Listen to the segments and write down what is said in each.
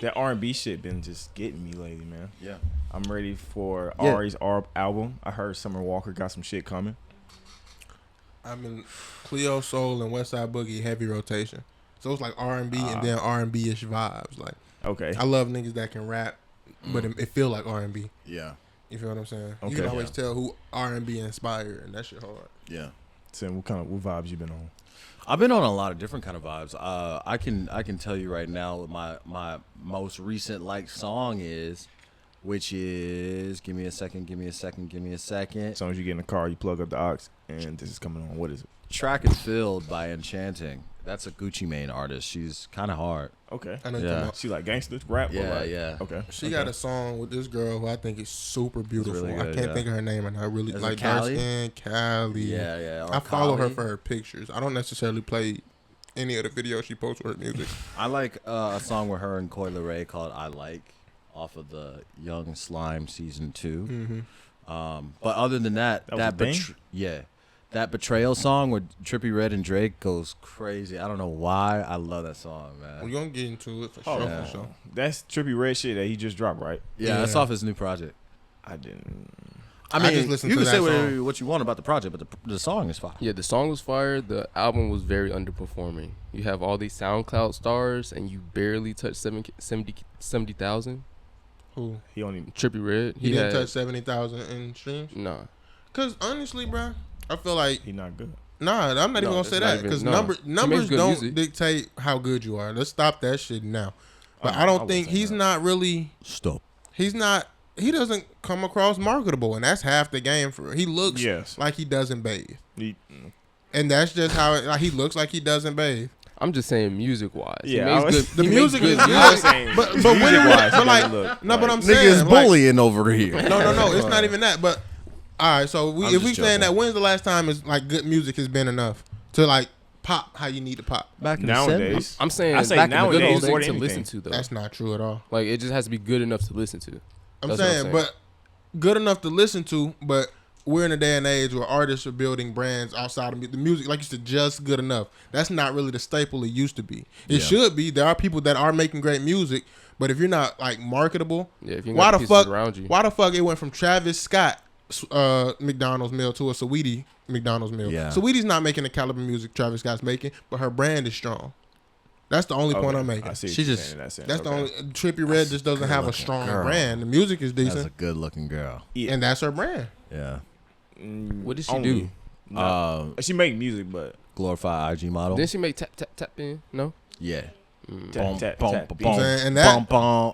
That R&B shit been just getting me lately, man. Yeah. I'm ready for Ari's album. I heard Summer Walker got some shit coming. I'm in Cleo Soul and Westside Boogie heavy rotation. So it's like R&B and then R&B-ish vibes. Like, okay. I love niggas that can rap, but it feel like R&B. Yeah. You feel what I'm saying? Okay. You can always tell who R&B inspired, and that shit hard. Yeah. So what vibes you been on? I've been on a lot of different kind of vibes. I can tell you right now what my most recent song is, which is give me a second. As soon as you get in the car, you plug up the aux, and this is coming on. What is it? Track is Filled by Enchanting. That's a Gucci Mane artist. She's kind of hard. Okay. I know Yeah. She like gangster rap? Yeah, or yeah. Okay. She got a song with this girl who I think is super beautiful. really good, I can't think of her name, and I really Is it like dark Callie? skin Callie. Yeah. Or I follow her Kali. for her pictures. I don't necessarily play any of the videos she posts with her music. I like a song with her and Coi Leray called "I Like" off of the Young Slime season 2. Mm-hmm. But other than that, That was a thing? that Betrayal song with Trippie Redd and Drake goes crazy. I don't know why. I love that song, man. We're gonna get into it for Oh, sure. yeah. For sure. That's Trippie Redd shit that he just dropped, right? Yeah, that's Yeah. off his new project. I didn't. I I mean, just listened you to can say that what you want about the project, but the song is fire. Yeah, the song was fire. The album was very underperforming. You have all these SoundCloud stars, and you barely touch 70,000. Who? He only. Trippie Redd. He didn't had, touch 70,000 in streams. Nah. Cause honestly, bro, I feel like He not good. nah. I'm not even gonna it's say not that even- because no. numbers He makes good don't music. dictate how good you are. Let's stop that shit now. But I I don't would think say he's that. not really. Stop. He's not. He doesn't come across marketable, and that's half the game for. He looks Yes. like he doesn't bathe, He, and that's just how like, he looks like he doesn't bathe. I'm just saying music wise. Yeah, I was- The music is good, I was saying, but when it, music-wise, but he like doesn't look no, but I'm like- saying Niggas like, bullying over here. No, it's not even that. But all right, so I'm if just we saying joking. that, when's the last time is like good music has been enough to like pop how you need to pop? Back in nowadays. I'm saying I say back in the good nowadays old more days than to listen anything. to though. That's not true at all. Like it just has to be good enough to listen to. I'm That's what saying, but good enough to listen to. But we're in a day and age where artists are building brands outside of the music. Like you said, just good enough. That's not really the staple it used to be. It Yeah. should be. There are people that are making great music, but if you're not like marketable, Yeah, if you why got the pieces fuck? around you. Why the fuck it went from Travis Scott McDonald's meal to a Saweetie McDonald's meal? Yeah. Saweetie's not making the caliber of music Travis Scott's making, but her brand is strong. That's the only point I'm making. I see. She What you're just- saying in that sense. That's the Okay. only. Trippie Redd just doesn't have a good-looking strong girl. brand. The music is That's a decent, good looking girl. Yeah. and that's her brand. Yeah. What did she Only. do? No. She make music, but Glorified IG model. Didn't she make tap tap tap in? No. Yeah. tap, tap, tap, beat. And that-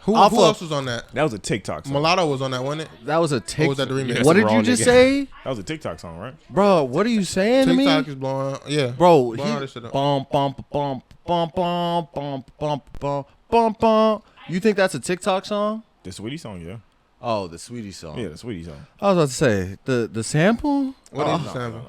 Who else was on that? That was a TikTok song. Mulatto was on that, wasn't it? That was a TikTok. was that the remix? What That's did the you wrong just nigga. say, That was a TikTok song, right? bro? What are you saying to TikTok me, is blowing. Yeah, bro? He, Blowing all this shit up. bum bum bum bum bum bum bum bum bum bum. You think that's a TikTok song? The Sweetie song, yeah. Oh, the Sweetie song. Yeah, the Sweetie song. I was about to say the sample. What is the No, sample? no,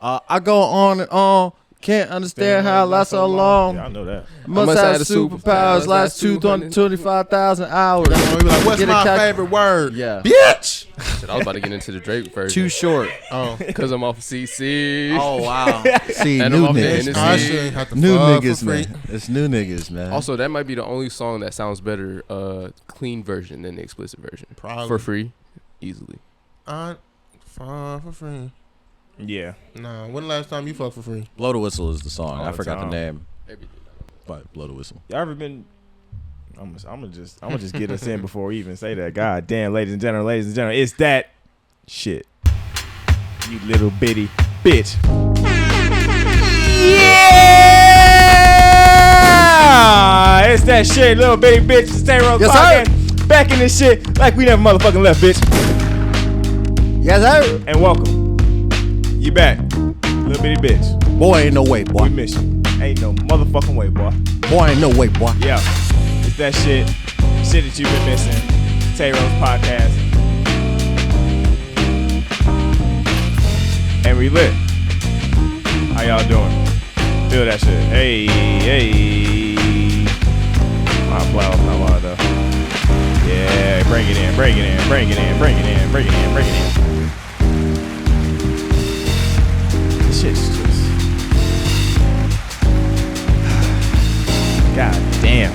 no. I go on and on. Can't understand how it lasts so long. Yeah, I know that. Must have superpowers. Last 225,000 hours. That's when we be like, what's Get a my calc- favorite word? Yeah. Bitch. Shit, I was about to get into the Drake version. Too short. Oh, Because I'm off of CC. Oh wow. See, And new I'm off the niggas. NSC. I shouldn't have to New fuck niggas, for free. man. It's new niggas, man. Also, that might be the only song that sounds better, clean version than the explicit version. Probably. For free, easily. I fuck for free. Yeah. Nah, when the last time you fucked for free? Blow the Whistle is the song. All I the forgot the time. name. But Blow the Whistle. Y'all ever been? I'm gonna just get us in before we even say that. God damn, ladies and gentlemen, it's that shit. You little bitty bitch. Yeah, it's that shit, little bitty bitch. It's Tay Rose Podcast. Back in this shit like we never motherfucking left, bitch. Yes, sir. And welcome. You back, little bitty bitch. Boy, ain't no way, We boy. miss you. Ain't no motherfucking way, boy. Boy, ain't no way, boy. Yeah, it's that shit that you've been missing. Tay Rose Podcast. And we lit. How y'all doing? Feel that shit. Hey, hey. My blouse, my mother. Yeah, bring it in, bring it in, bring it in, bring it in, bring it in, bring it in. This shit's just. God damn.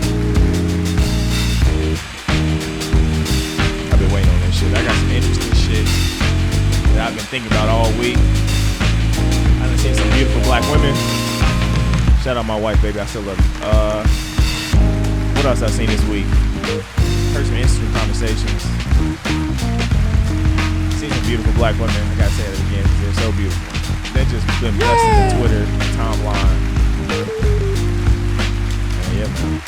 thinking about all week. I done seen some beautiful black women. Shout out my wife, baby. I still love you. What else I seen this week? Heard some interesting conversations. Seen some beautiful black women. I gotta say that again because they're so beautiful. They've just been blessing the Twitter timeline. And yeah, man.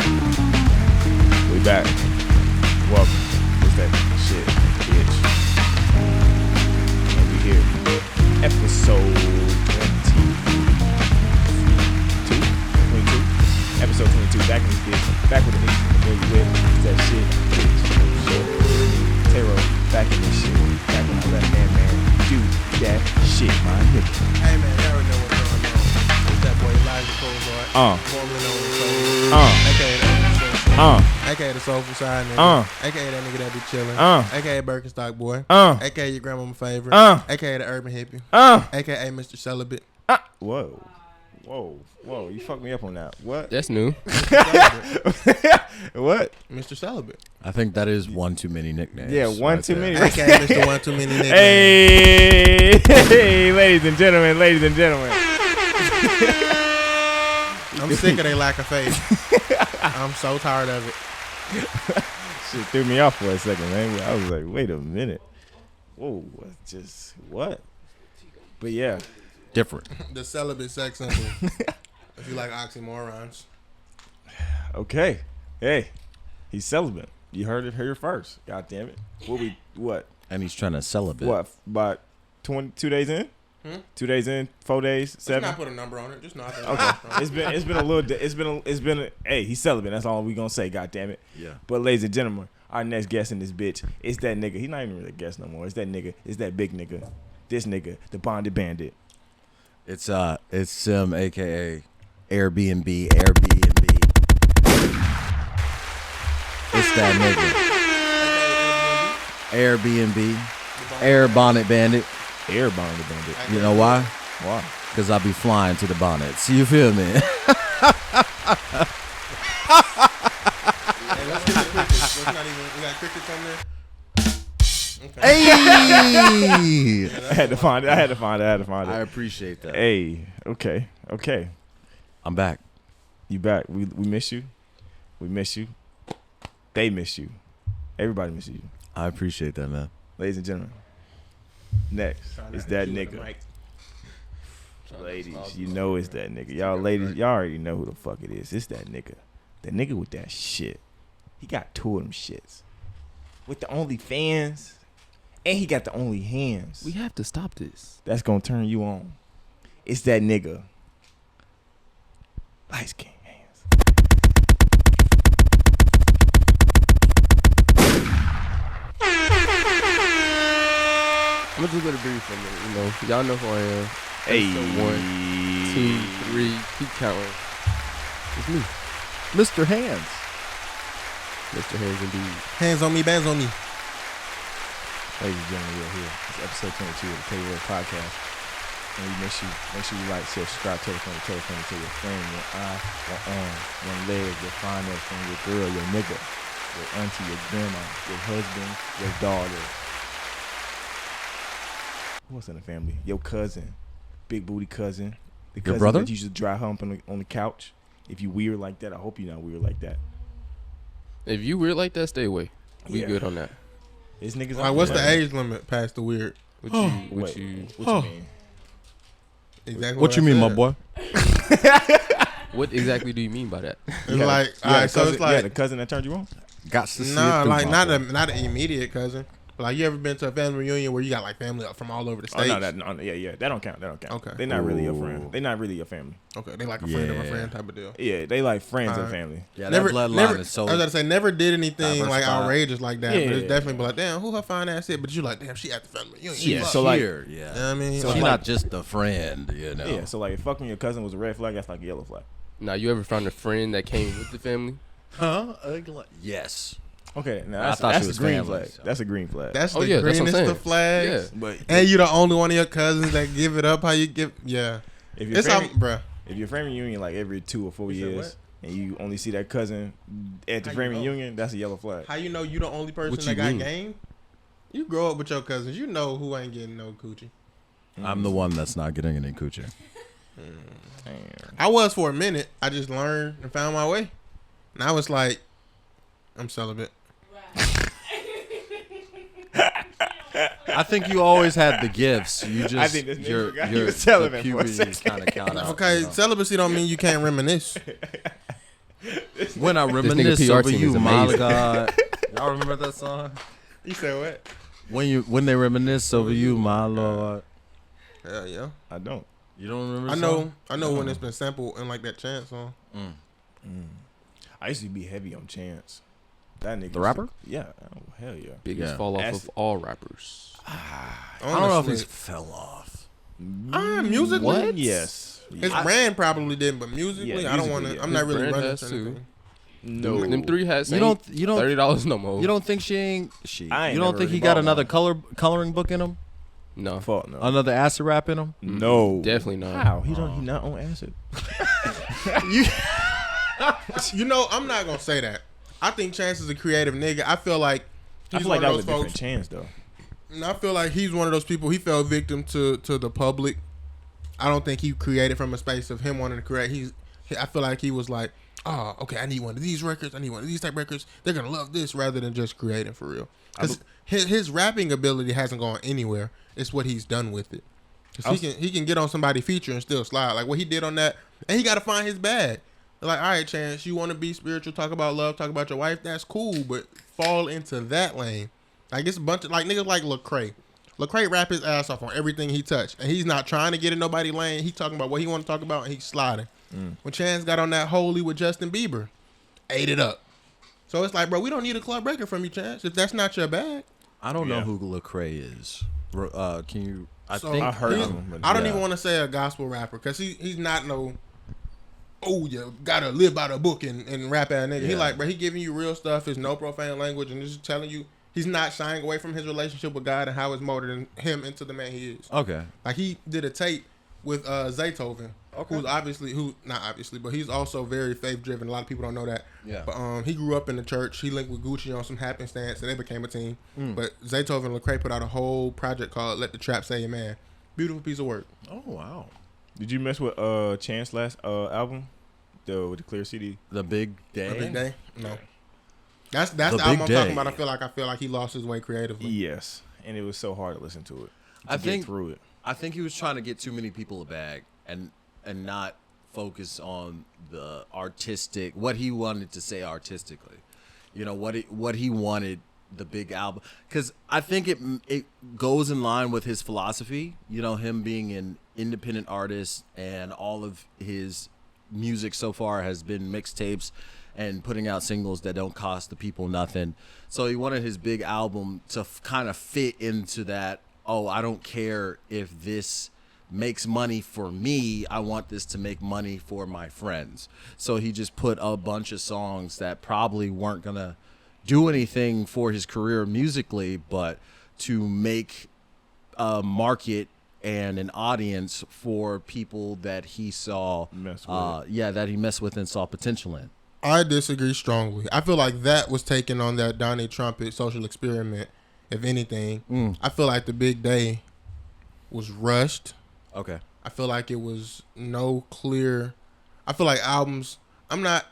We back. Welcome. What's that shit, bitch? And we here. Episode 22. Episode 22. Back in this bitch. Back with the niggas familiar with. What's that shit, bitch? Tay Rose. Back in this shit. Back when I let man do that shit, my nigga. Hey man, you already know what's going on. It's that boy Elijah Colzard. Formerly known as aka the Soulful Side nigga. Aka that nigga that be chillin'. Aka Birkenstock boy. Aka your grandmama favorite. Aka the urban hippie. Aka Mr. Celibate. Whoa. You fucked me up on that. What? That's new. What? Mr. Celibate. I think that is one too many nicknames. Yeah, one too many. Aka Mr. One Too Many Nicknames. Hey, ladies and gentlemen. I'm sick of their lack of faith. I'm so tired of it. Shit threw me off for a second, man. I was like, wait a minute. Whoa, what? But yeah. Different. The celibate sex symbol. If you like oxymorons. Okay. Hey, he's celibate. You heard it here first. God damn it. What? And he's trying to celibate. What? About 22 days in? 2 days in? 4 days? 7? Let's not put a number on it. Just not. Okay. It's been a little. Hey, he's celibate. That's all we gonna say. God damn it. Yeah. But ladies and gentlemen, our next guest in this bitch is that nigga. He's not even really a guest no more. It's that nigga. It's that big nigga. This nigga, the bonded bandit. It's Sim, aka Airbnb. It's that nigga. Airbnb. Air Bonnet Bandit. Air bonded bandit. You know why? Why? Because I be flying to the bonnets. You feel me? Hey, let's get the crickets. Let's not even. We got crickets on there. Okay. Hey! I had to find it. I appreciate that. Hey. Okay. I'm back. You back? We miss you. We miss you. They miss you. Everybody misses you. I appreciate that, man. Ladies and gentlemen. Next is that nigga. Ladies, you know it's that nigga. Y'all ladies, y'all already know who the fuck it is. It's that nigga. That nigga with that shit. He got 2 of them shits. With the OnlyFans. And he got the only hands. We have to stop this. That's gonna turn you on. It's that nigga. Light skin hands. I'm gonna just let it breathe for a minute. You know, y'all know who I am. Hey. Episode 1, 2, 3. Keep counting. It's me, Mr. Hands. Mr. Hands indeed. Hands on me, bands on me. Ladies and gentlemen, we're here. It's episode 22 of the Tay Rose Podcast. And we miss you. Make sure you like, share, subscribe, tell a friend, tell your friend, your eye, your arm, your leg, your finance from your girl, your nigga, your auntie, your grandma, your husband, your daughter. Who else in the family? Your cousin. Big booty cousin. The cousin brother? that you used to dry hump on the couch. If you weird like that, I hope you're not weird like that. If you weird like that, stay away. We good on that. This niggas. Like, what's the age limit past the weird? What What you you mean? Exactly. What you mean, my boy? What exactly do you mean by that? It's like, all right, so it's like the cousin that turned you on. Got to see nah, it through, like my boy. not an immediate cousin. Like, you ever been to a family reunion where you got like family from all over the Oh states? no, that don't count. Okay. They're not really your Ooh. friend. They're not really your family. Okay, they like a friend of a Yeah. friend type of deal. Yeah, they like friends and Alright. family. Yeah, that bloodline is so. I was gonna say never did anything like diversified. outrageous like that, but Yeah. it's definitely be like, damn, who her fine ass is? But you like, damn, she at the family reunion. Yeah, Fuck. so like- here, yeah. You know what I mean? So Like, she's not just a friend, you know. Yeah, so like if fucking your cousin was a red flag, that's like a yellow flag. Now, you ever found a friend that came with the family? Huh? Yes. Okay, now I that's, thought that's she a was green family, flag. so. That's a green flag. that's Oh, the yeah, that's what I'm greenest saying. of flags. Yeah. But And you the only one of your cousins that give it up how you give. Yeah, if your it's how, family, bruh. if your family reunion like every 2 or 4 You said years, what? and you only see that cousin at the How you family know? reunion, that's a yellow flag. How you know you the only person What that you got mean? game? You grow up with your cousins. You know who ain't getting no coochie. I'm the one that's not getting any coochie. I was for a minute. I just learned and found my way. Now it's like, I'm celibate. I think you always had the gifts. You just I think this nigga your forgot he was celibate for a puberty second. kind of count out. Okay, you know? celibacy don't mean you can't reminisce. When I reminisce PR over team you, is my amazing. God. Y'all remember that song? You said what? When they reminisce over you, my Lord. Hell yeah. I don't. You don't remember? I the know. song? I know when it's been sampled in like that Chance song. I used to be heavy on Chance. That nigga. The rapper? Yeah. Oh, hell yeah. Biggest Yeah. fall off Acid. of all rappers. I don't know if Honestly, he's fell off. musically, What? Yes. his brand probably didn't, but musically, Yeah, I don't musically, want to. yeah. I'm not His really brand running has to to. anything. No. Them 3 hats. You don't $30 no more. You don't think she ain't I ain't you don't never think he really got bought another one. coloring book in him? No, Fuck no. Another acid rap in him? No. definitely not. How? He not on acid. You know, I'm not gonna say that. I think Chance is a creative nigga. I feel like I he's feel like one that of was those a different folks. Chance though. And I feel like he's one of those people. He fell victim to the public. I don't think he created from a space of him wanting to create. I feel like he was like, oh, okay, I need one of these records. I need one of these type records. They're gonna love this rather than just creating for real. Because his rapping ability hasn't gone anywhere. It's what he's done with it. Because he can get on somebody's feature and still slide like what he did on that. And he got to find his bag. They're like, all right, Chance, you want to be spiritual, talk about love, talk about your wife. That's cool, but fall into that lane. Like it's a bunch of like niggas like Lecrae. Lecrae rap his ass off on everything he touched, and he's not trying to get in nobody lane. He talking about what he want to talk about, and he's sliding. When Chance got on that Holy with Justin Bieber, ate it up. So it's like, bro, we don't need a club record from you, Chance, if that's not your bag. I don't know Yeah. who Lecrae is. Can you? I So think I heard he's- him, but I don't yeah. even want to say a gospel rapper because he's not no. Oh, you gotta live by the book and rap ass nigga. He Yeah. like, bro, he giving you real stuff. There's no profane language, and just telling you he's not shying away from his relationship with God and how it's molded him into the man he is. Okay. Like he did a tape with Zaytoven, who's not obviously, but he's also very faith driven. A lot of people don't know that. Yeah. But he grew up in the church. He linked with Gucci on some happenstance, and they became a team. But Zaytoven and Lecrae put out a whole project called "Let the Trap Say Amen." Beautiful piece of work. Oh wow. Did you mess with Chance last album? With the clear CD? The Big Day. A big day? No. That's the The album Big I'm Day. talking about. I feel like he lost his way creatively. Yes. And it was so hard to listen to it. I Get think through it. I think he was trying to get too many people a bag and not focus on the artistic what he wanted to say artistically. You know what he wanted the big album because I think it goes in line with his philosophy. You know, him being an independent artist and all of his music so far has been mixtapes and putting out singles that don't cost the people nothing. So he wanted his big album to kind of fit into that. Oh, I don't care if this makes money for me. I want this to make money for my friends. So he just put a bunch of songs that probably weren't going to do anything for his career musically, but to make a market and an audience for people that he saw, that he messed with and saw potential in. I disagree strongly. I feel like that was taken on that Donnie Trumpet social experiment. If anything, I feel like the Big Day was rushed. Okay. I feel like it was no clear. I feel like albums. I'm not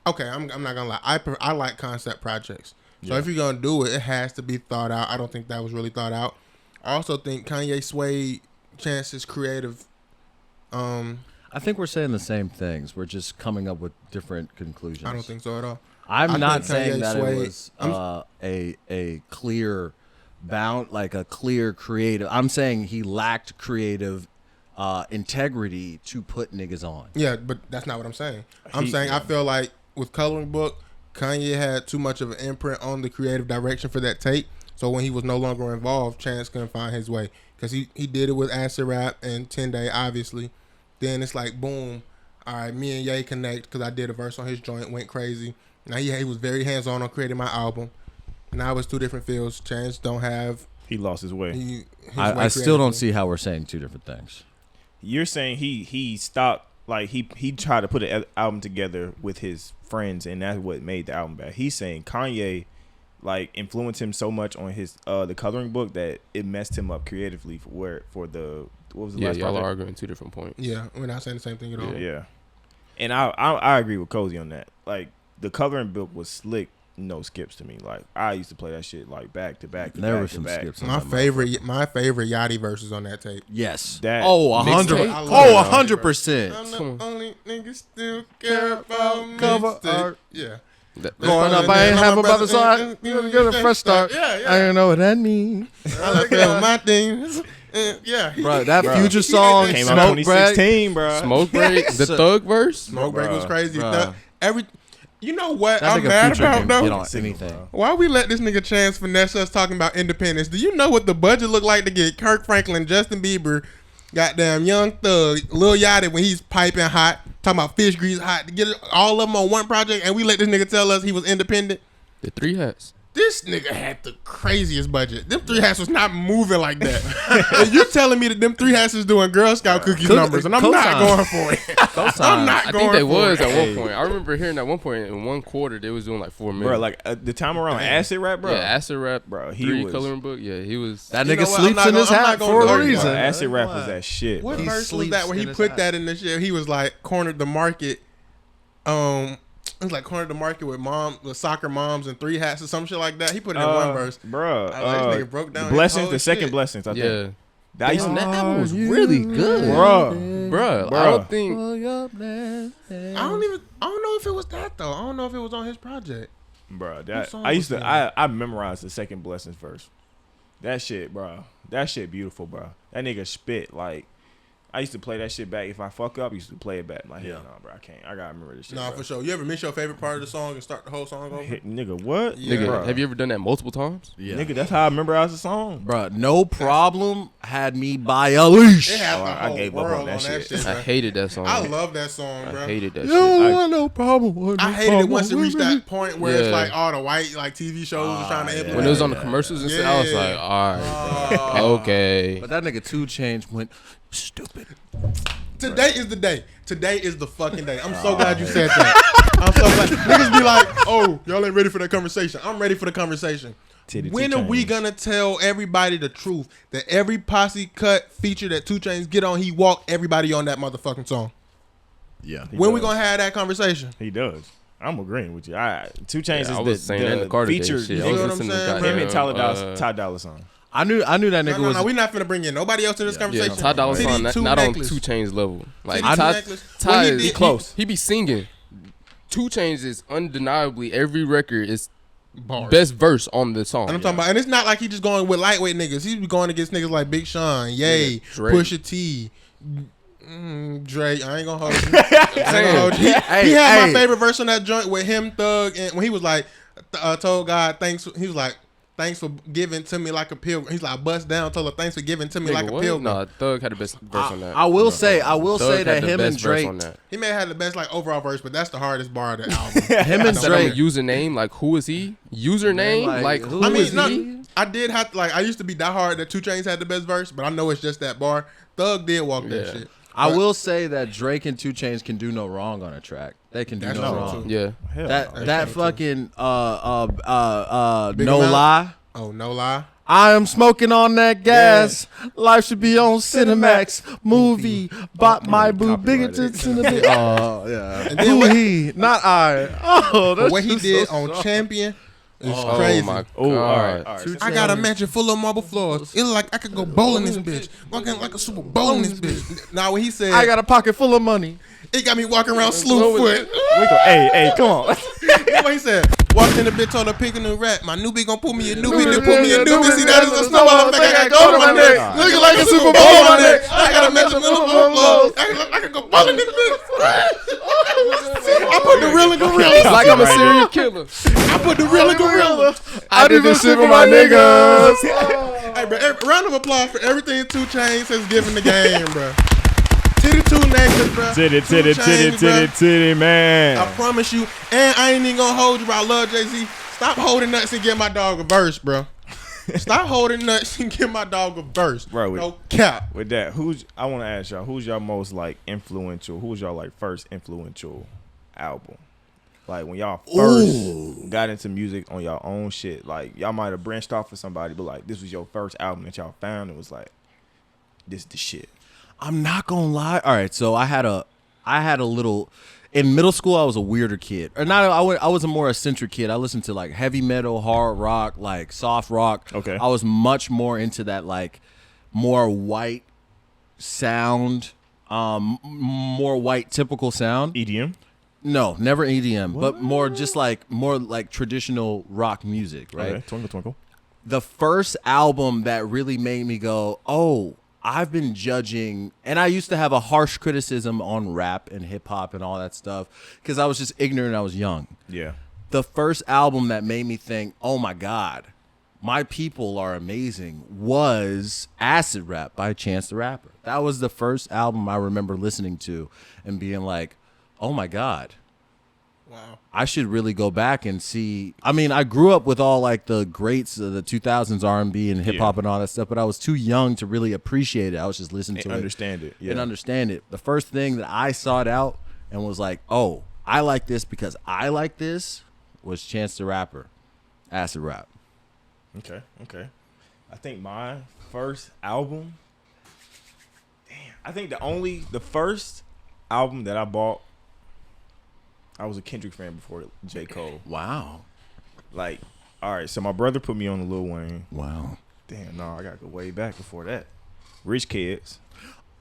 gonna lie. I like concept projects. So if you're gonna do it, it has to be thought out. I don't think that was really thought out. I also think Kanye swayed Chance's creative. I think we're saying the same things. We're just coming up with different conclusions. I don't think so at all. I'm not think saying Kanye that swayed- it was a clear bound, like a clear creative. I'm saying he lacked creative integrity to put niggas on. Yeah, but that's not what I'm saying. I'm saying I feel like with Coloring Book, Kanye had too much of an imprint on the creative direction for that tape. So when he was no longer involved, Chance couldn't find his way. Because he did it with Acid Rap and 10 Day, obviously. Then it's like, boom, all right, me and Ye connect because I did a verse on his joint, went crazy. Now he was very hands-on on creating my album. Now it's two different fields. Chance don't have... He lost his way. his I way still don't creatively. see how we're saying two different things. You're saying he stopped, like he tried to put an album together with his friends, and that's what made the album bad. He's saying Kanye like influenced him so much on his the coloring book that it messed him up creatively for the what was the last y'all project? are arguing 2 different points. Yeah, we're not saying the same thing at all. Yeah. And I agree with Cozy on that. Like the coloring book was slick, no skips to me. Like I used to play that shit like back to back. There were back some to back. skips. on My that favorite Yachty verses on that tape. Yes. That Oh, 100. mixtape? I love Oh, that. 100%. I'm the Come on. only nigga still care about Cover mixtape. art. Yeah. Growing up, I ain't have a brother, so I get a fresh start. Yeah, yeah. I don't know what that means. I love feeling my things. Yeah. Bro, that Bro. Future song, came out Smoke Break. 2016, bro. Smoke break, the Thug verse. Smoke break was Bruh. crazy. Bruh. You know what That I'm nigga mad Future about can get though? on anything. Why we let this nigga Chance finesse us talking about independence? Do you know what the budget looked like to get Kirk Franklin, Justin Bieber, goddamn Young Thug, Lil Yachty when he's piping hot, talking about fish grease hot, to get all of them on one project, and we let this nigga tell us he was independent? The 3 hats. This nigga had the craziest budget. Them 3 hats was not moving like that. And you telling me that them 3 hats is doing Girl Scout cookies numbers, and I'm not cosign. going for it. I'm not I going think they for was it. at one point. I remember hearing at one point in one quarter they was doing like 4 million. Bro, like the time around Acid Rap, bro. Yeah, Acid Rap, Bro, he 3 was- coloring book. Yeah, he was. That You nigga know what? sleeps I'm in not his gonna- I'm hat not gonna for a argue Bro, reason. Acid Rap was that shit. What He verse was sleeps that where he in his put hat. that in this shit? He was like cornered the market. It was like cornered the market with soccer moms and 3 hats or some shit like that. He put it in one verse. Bro, I like, this nigga broke down the his blessings, whole the second shit. blessings, I think. Yeah, That used Damn, to, that album was really good. bro. bro. I don't think. I don't know if it was that though. I don't know if it was on his project. Bro, What that song I used was to that? I memorized the second blessings verse. That shit, bro. That shit beautiful, bro. That nigga spit like I used to play that shit back. If I fuck up, I used to play it back. I'm like, hell no, bro, I can't. I gotta remember this shit. Nah, bro. for sure. You ever miss your favorite part of the song and start the whole song over? Hit, nigga, what? Yeah. Nigga, Bro. have you ever done that multiple times? Yeah. Nigga, that's how I memorized the song. Bro, No Problem had me by a leash. It had Oh, the I whole gave up world on that shit. I bro. hated that song. I love that song, bro. I hated that You shit. don't want no problem. with I no hated it problem once it with reached me. that point where it's Yeah. like all the white like TV shows was trying to yeah. implement. When it was on the Yeah. commercials and stuff, I was Yeah. like, all right, okay. But that nigga 2 Chainz went stupid. Today is the day. Today is the fucking day. I'm so glad you said that. I'm so glad. Niggas be like, oh, y'all ain't ready for that conversation. I'm ready for the conversation. Titty When 2 are we Chainz. gonna tell everybody the truth that every posse cut feature that 2 Chainz get on, he walk everybody on that motherfucking song? Yeah. When we does. gonna have that conversation? He does. I'm agreeing with you. 2 Chainz Yeah, I is was the, saying that in the the Carter Day featured shit. You I was know what listening I'm to saying, him and goddamn, Ty Dolla $ign. I knew that nigga was. No, we not finna bring in nobody else to this conversation. Yeah, Ty Dolla Titty $ign two not on necklace. 2 Chainz level. Like Titty two Ty, necklace. Ty What he is did- close. He be singing. 2 Chainz is undeniably every record is Bars. best verse on the song. And I'm talking about, and it's not like he just going with lightweight niggas. He be going against niggas like Big Sean, Ye, Yeah, Drake. Pusha T, Drake. I ain't gonna hold you. I ain't gonna hold you. He Hey, had hey. my favorite verse on that joint with him, Thug, and when he was like, told God thanks. He was like, thanks for giving to me like a pilgrim. He's like, bust down, told her thanks for giving to me like a what? pilgrim. Nah, Thug had the best verse on that. I will say Thug that had the him and best verse Drake, on that. He may have had the best like overall verse, but that's the hardest bar of the album. him and Instead of a Drake. username, like who is he? Username, Like, like who who I mean, is no, he? I did have to like. I used to be that hard that 2 Chainz had the best verse, but I know it's just that bar. Thug did walk that Yeah. shit. I But will say that Drake and 2 Chainz can do no wrong on a track. They can do That's no true, wrong. too. Yeah, Hell That no. that true, too. fucking Big no amount? lie. Oh, no lie. I am smoking on that gas. Life should be on Cinemax. Movie. Bought my boo bigger to Cinemax. Oh yeah. And then Who what- he? Not I. Oh, that's What he just did so on strong. Champion is oh crazy. my god. Oh, all right. I got a mansion full of marble floors. It look like I could go bowling this bitch. Walking like a Super Bowl in this bitch. Now when he said, I got a pocket full of money. it got me walking around slew foot. We go, hey, come on. What he said? Walked in the bitch, told her pick a new rap. My newbie gon' pull me a newbie, then pull me a newbie. See that is a snowball effect. I got gold on my neck. Looking like a Super Bowl on my neck. I got a mansion full of marble floors. I could go bowling this bitch. I put the real in gorilla. Like I'm a serial killer. I put the real in gorilla. I did this shit for my niggas. Hey, bro, round of applause for everything 2 Chainz has given the game, bro. Titty 2 necklace, bro. Titty, 2 titty, Chainz, titty, bro. titty, titty, man. I promise you, and I ain't even gonna hold you, bro. I love Jay-Z. Stop holding nuts and give my dog a verse, bro. Stop holding nuts and give my dog a verse. Bro, no cap. With that, I want to ask y'all, who's y'all most like influential? Who's y'all like first influential album? Like when y'all first got into music on y'all own shit. Like y'all might have branched off for somebody, but like this was your first album that y'all found and was like, this is the shit. I'm not gonna lie. All right, so I had a little. In middle school, I was a weirder kid, or not. I was a more eccentric kid. I listened to like heavy metal, hard rock, like soft rock. Okay. I was much more into that like more white sound, more white typical sound. EDM. No, never EDM, but more like traditional rock music, right? Okay. Twinkle Twinkle. The first album that really made me go, oh, I've been judging, and I used to have a harsh criticism on rap and hip hop and all that stuff because I was just ignorant. I was young. Yeah. The first album that made me think, oh my God, my people are amazing was Acid Rap by Chance the Rapper. That was the first album I remember listening to and being like, oh my God. Wow. I should really go back and see. I mean, I grew up with all like the greats of the 2000s R&B and hip hop and all that stuff, but I was too young to really appreciate it. I was just listening to understand it. Yeah. And understand it. The first thing that I sought out and was like, oh, I like this because I like this was Chance the Rapper, Acid Rap. Okay. I think my first album, I think the first album that I bought, I was a Kendrick fan before J. Cole. Wow. Like, all right, so my brother put me on the Lil Wayne. Wow. Damn, no, I got to go way back before that. Rich Kids.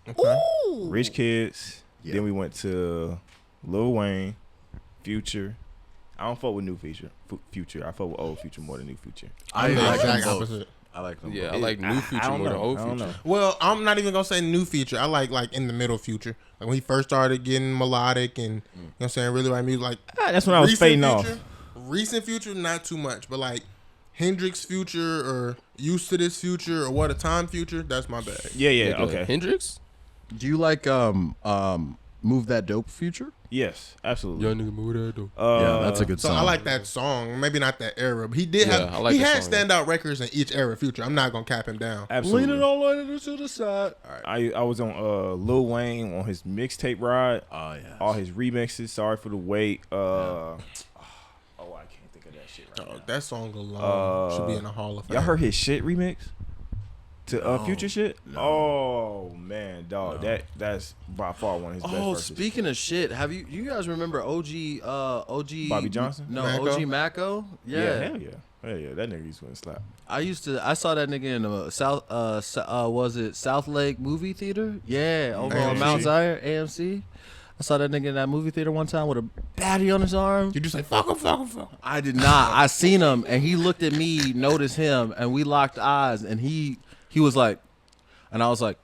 Okay. Ooh. Rich Kids. Yeah. Then we went to Lil Wayne, Future. I don't fuck with new Future. I fuck with old Future more than new Future. I I'm the like them exact both. opposite. I like them Yeah, both. I like new Future more than old I don't Future. know. Well, I'm not even gonna say new Future. I like in the middle Future. Like when he first started getting melodic and you know what I'm saying, really like music. Like That's when I was recent fading Future, off. Recent Future, not too much, but like Hendrix Future or Used to This Future or What a Time Future, that's my bag. Yeah, Like, okay. Hendrix? Do you like Move That Dope Future? Yes, absolutely. Young nigga move that though. Yeah, that's a good So song. I like that song. Maybe not that era, but he did Yeah, have I like he that had song, standout records in each era. Future. I'm not gonna cap him down. Absolutely. Leaning all the way to the side. All right. I was on Lil Wayne on his mixtape ride. Oh yeah. All his remixes. Sorry for the wait. Oh, I can't think of that shit right now. That song alone should be in the Hall of Fame. Y'all heard his shit remix to No. Future shit? No. Oh man, dog, that's by far one of his best Oh, verses. speaking of shit, have you guys remember OG Bobby Johnson? No, Mako? OG Mako? Yeah, hell yeah, that nigga used to slap. I saw that nigga in the South Lake movie theater? Yeah, over on AMC? Mount Zion, AMC. I saw that nigga in that movie theater one time with a baddie on his arm. You just say fuck him. I did not. I seen him and he looked at me, noticed him, and we locked eyes and he was like, and I was like,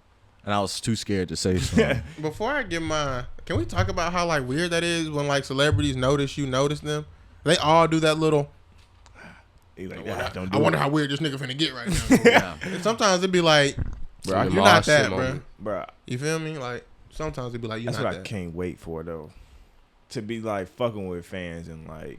and I was too scared to say something. Before I get mine, can we talk about how like weird that is when like celebrities notice them? They all do that little. He like, I don't wonder it. how weird this nigga finna get right now. Yeah. And sometimes it'd be like, Bro, I you're can't- not that, Mosh bro. moment. bro. You feel me? Like sometimes it'd be like, you're That's not what I that. can't wait for though. To be like fucking with fans and like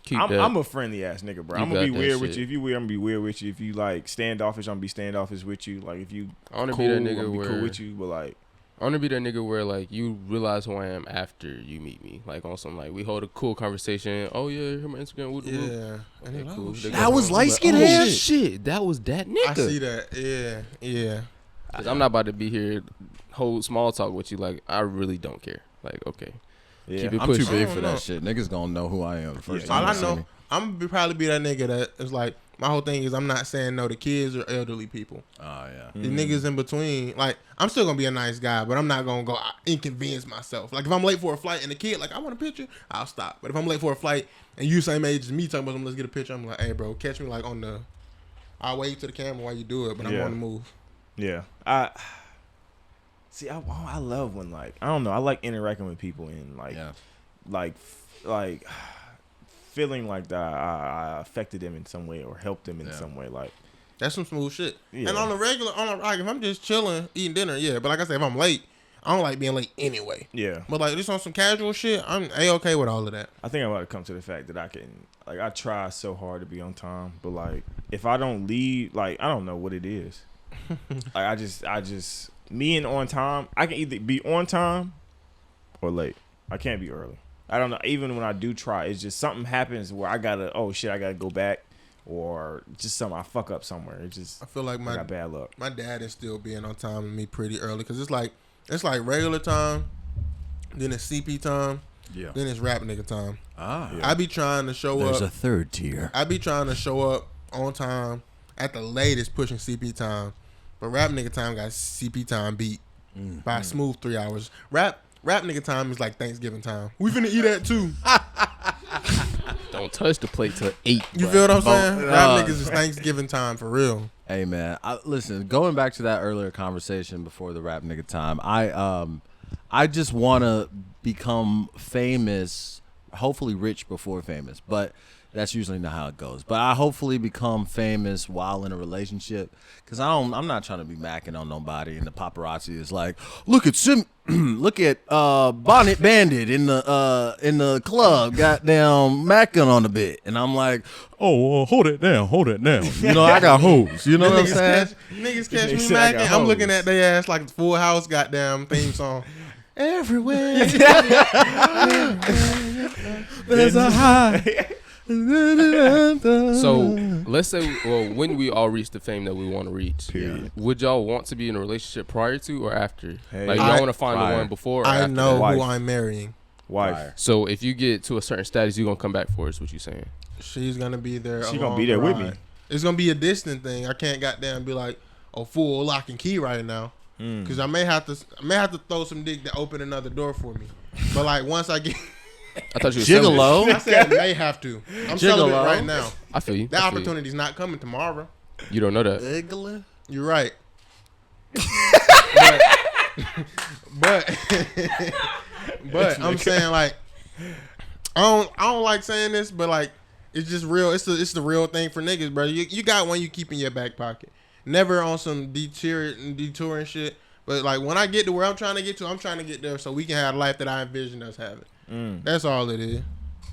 Keep I'm that. a friendly ass nigga, bro. You I'm gonna be got that weird with shit. you. If you weird, I'm gonna be weird with you. If you like standoffish, I'm gonna be standoffish with you. Like if you I wanna cool, be that I'm nigga gonna be cool where- with you. But like, I want to be that nigga where like you realize who I am after you meet me. Like on some like we hold a cool conversation. Oh yeah, here's my Instagram. Woo, woo, woo. Yeah. And Okay, then, cool. oh, They shit. go That was home. light But, skin oh, hair? shit, that was that nigga. I see that. Yeah. Cause I'm not about to be here hold small talk with you. Like I really don't care. Like okay, yeah, keep it I'm too pushing. big I for don't know. that shit. Niggas gonna know who I am the first Yeah, time All I they see know, me. I'm gonna probably be that nigga that is like, my whole thing is I'm not saying no to kids or elderly people. Oh yeah. The niggas in between, like, I'm still gonna be a nice guy, but I'm not gonna go inconvenience myself. Like, if I'm late for a flight and a kid, like, I want a picture, I'll stop. But if I'm late for a flight and you same age as me talking about, let's get a picture, I'm like, hey, bro, catch me, like, I'll wave to the camera while you do it, but I'm Yeah. on the move. yeah. I love when like I don't know. I like interacting with people and like Yeah. like feeling like that I affected them in some way or helped them in Yeah. some way. Like That's some smooth shit. Yeah. And on if I'm just chilling, eating dinner, yeah. But like I said, if I'm late, I don't like being late anyway. yeah. But like just on some casual shit, I'm A-okay with all of that. I think I'm about to come to the fact that I can, like, I try so hard to be on time, but like, if I don't leave, like, I don't know what it is. Like, I just, me and on time, I can either be on time or late. I can't be early. I don't know. Even when I do try, it's just something happens where I gotta go back, or just something I fuck up somewhere. It just I feel like I got bad luck. My dad is still being on time with me pretty early because it's like regular time, then it's CP time, then it's rap nigga time. I be trying to show up. There's a third tier. I be trying to show up on time at the latest, pushing CP time, but rap nigga time got CP time beat by a smooth 3 hours. Rap nigga time is like Thanksgiving time. We finna eat that too. Don't touch the plate till 8. You feel what I'm saying? Rap niggas is Thanksgiving time for real. Hey man, listen. Going back to that earlier conversation before the rap nigga time, I just want to become famous, hopefully rich before famous, but that's usually not how it goes. But I hopefully become famous while in a relationship, because I'm not trying to be macking on nobody, and the paparazzi is like, look at Bonnet Bandit in the club, goddamn macking on the bit, and I'm like, oh, hold it down. You know, I got hoes. You know what I'm saying? Niggas catch me macking. I'm looking at their ass like the Full House goddamn theme song. Everywhere there's a high. So let's say, when we all reach the fame that we want to reach, would y'all want to be in a relationship prior to or after? Like y'all want to find the one before or after? I know who I'm marrying. Wife. So if you get to a certain status, you're gonna come back for it, is what you're saying? She's gonna be there. She's gonna be there with me. It's gonna be a distant thing. I can't goddamn be like a full lock and key right now, because I may have to throw some dick to open another door for me. But like once I get. I thought you were Gigolo. I said may have to. I'm celibate right now. I feel you. That opportunity's not coming tomorrow. You don't know that. You're right. but I'm saying like I don't like saying this, but like it's just real. It's the real thing for niggas, bro. You got one you keep in your back pocket. Never on some detouring shit. But like when I get to where I'm trying to get to, I'm trying to get there so we can have a life that I envision us having. That's all it is.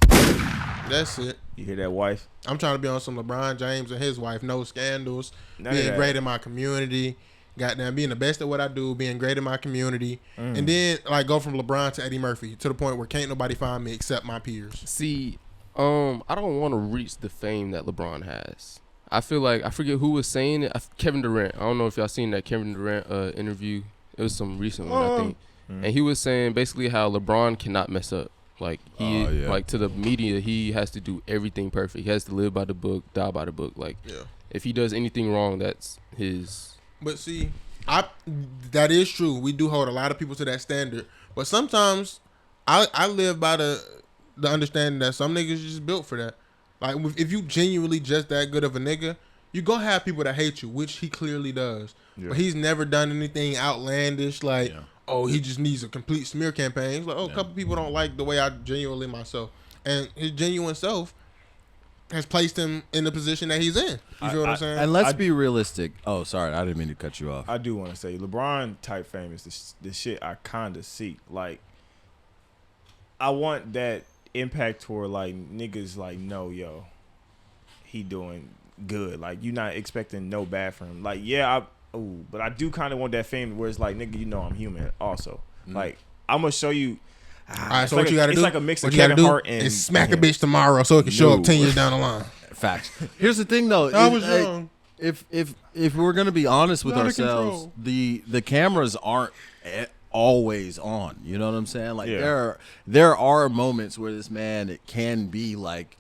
That's it. You hear that, wife? I'm trying to be on some LeBron James and his wife. No scandals. Being great in my community. Goddamn, being the best at what I do. Being great in my community. And then like go from LeBron to Eddie Murphy to the point where can't nobody find me except my peers. See, I don't want to reach the fame that LeBron has. I feel like, I forget who was saying it. Kevin Durant. I don't know if y'all seen that Kevin Durant interview. It was some recent one, I think. And he was saying basically how LeBron cannot mess up. Like like to the media, he has to do everything perfect. He has to live by the book, die by the book. Like if he does anything wrong, that's his. But see, that is true. We do hold a lot of people to that standard. But sometimes I live by the understanding that some niggas just built for that. Like if you genuinely just that good of a nigga, you gonna have people that hate you, which he clearly does. But he's never done anything outlandish like. Oh, he just needs a complete smear campaign. He's like, a couple people don't like the way I genuinely myself. And his genuine self has placed him in the position that he's in. You feel what I'm saying? And let's be realistic. Oh, sorry. I didn't mean to cut you off. I do want to say LeBron type fame is the shit I kind of seek. Like, I want that impact toward, like, niggas like, no, yo, he doing good. Like, you not expecting no bad from him. Like, but I do kind of want that fame where it's like, nigga, you know I'm human also. Like, I'm going to show you. All right, so what you got to do? It's like a mix of Kevin Hart and... smack a bitch tomorrow so it can show up 10 years down the line. Facts. Here's the thing, though. I was wrong. If we're going to be honest with ourselves, the cameras aren't always on. You know what I'm saying? Like, there are moments where this man, it can be like,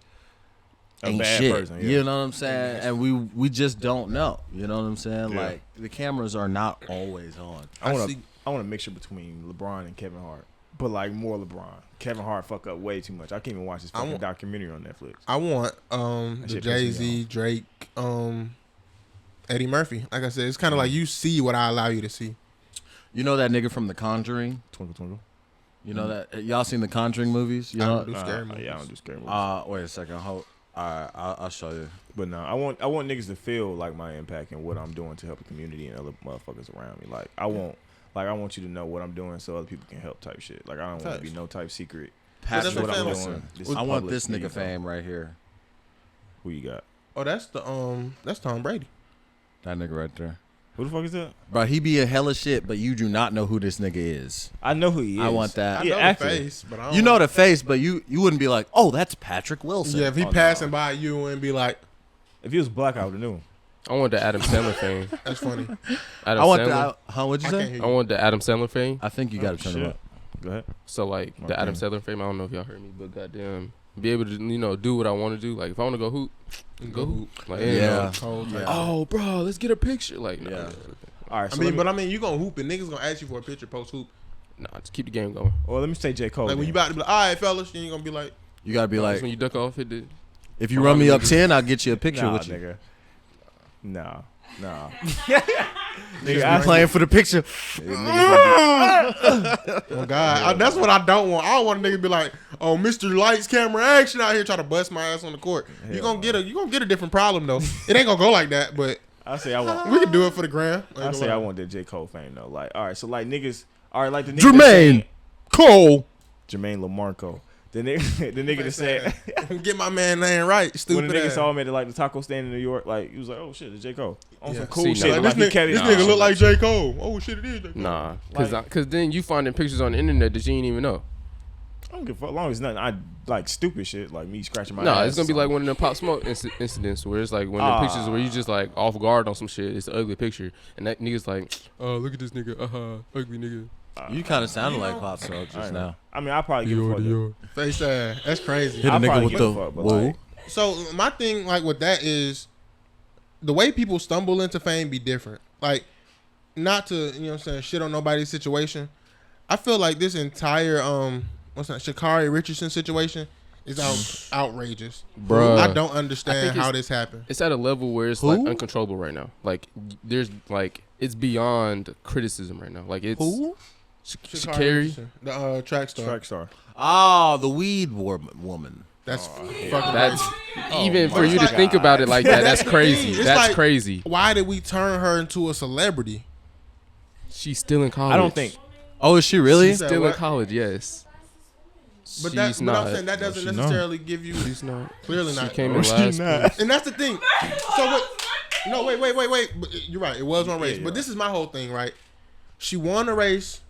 ain't bad shit. Person, you know what I'm saying? And we just don't know. You know what I'm saying? Yeah. Like the cameras are not always on. I want a mixture between LeBron and Kevin Hart, but like more LeBron. Kevin Hart fuck up way too much. I can't even watch this fucking documentary on Netflix. I want the Jay-Z, Drake, Eddie Murphy. Like I said, it's kind of like you see what I allow you to see. You know that nigga from The Conjuring? Twinkle Twinkle. You know that y'all seen the Conjuring movies? You I know? don't do scary movies. Yeah, I don't do scary movies. Wait a second. Hold. Alright, I'll show you. But no, I want niggas to feel like my impact and what I'm doing to help the community and other motherfuckers around me. Like I want you to know what I'm doing so other people can help type shit. Like I don't want to be no type secret. Patrick what I'm Wilson. I want this nigga fame right here. Who you got? Oh, that's Tom Brady. That nigga right there. Who the fuck is that? Bro, he be a hella shit, but you do not know who this nigga is. I know who he is. I want that. I know the face, but I don't You know the face, but you wouldn't be like, oh, that's Patrick Wilson. Yeah, if he passing by you and be like, if he was black, I would have knew. I want the Adam Sandler fame. that's funny. Adam I want Sandler. what'd you say? Can't I want the Adam Sandler fame. I think you got to turn him up. Go ahead. So like the Okay. Adam Sandler fame. I don't know if y'all heard me, but goddamn, be able to do what I want to do. Like if I want to go hoop, go hoop. Like Yeah. oh, bro, let's get a picture. Like no, Yeah. All right. So I mean, you gonna hoop and niggas gonna ask you for a picture post hoop. nah, just keep the game going. well, let me say J. Cole. Like when then. you about to be like, all right, fellas, then you gonna be like, You got to be That's like, when you duck off, hit the. if you run me up 10, I'll get you a picture nah, with you. nigga. Nah. Niggas be playing for the picture. oh God, that's what I don't want. I don't want a nigga to be like, oh, Mr. Lights, Camera, Action out here trying to bust my ass on the court. You gonna get a different problem though. It ain't gonna go like that, but I say I want. we can do it for the gram. I say I want that J. Cole fame though. Like, all right, so like niggas, all right, like the nigga Jermaine Cole. Jermaine Lamarco. The nigga that said Get my man name right, when stupid the nigga ass. saw him at like the taco stand in New York, like he was like, oh shit, it's J. Cole on Yeah. some cool See, shit. nah. Like, this he kept this it- nigga look like J. Cole. Oh shit, it is J. Cole. Nah, Like- cause then you finding pictures on the internet that you ain't even know. I don't give a fuck. As long as it's nothing, I like stupid shit like me scratching my ass. No, it's gonna be or like one of them Pop Smoke incidents where it's like one of the pictures where you just like off guard on some shit. It's an ugly picture, and that nigga's like, oh look at this nigga, ugly nigga. You kind of sounded like Pop Smoke something. just I know. now. I mean, I probably give a fuck. though. Face ass. That's crazy. Hit a I'll nigga probably with give the a fuck, but, whoa. like, So my thing, like with that, is the way people stumble into fame be different. Like, not to what I'm saying, shit on nobody's situation. I feel like this entire what's that, Sha'Carri Richardson situation is outrageous, Bruh. I don't I understand think how this happened. It's at a level where it's like uncontrollable right now. Like there's like it's beyond criticism right now. Like it's Who? Sha'Carri. Richardson, the track star. Track star. Oh, the weed woman. That's fucking That's crazy. even for my you to God. think about it like that. That's the crazy. thing. It's That's like, crazy. Why did we turn her into a celebrity? She's still in college. I don't think. Oh, is she really? She's Still in what? college. Yes. But She's I'm not. saying that doesn't she's necessarily give you. She's not. Clearly She not. came Oh, in she last. not. place. And that's the thing. So what? No, wait. But you're right. It was on race. Yeah, But this is my whole thing, right? She won a race.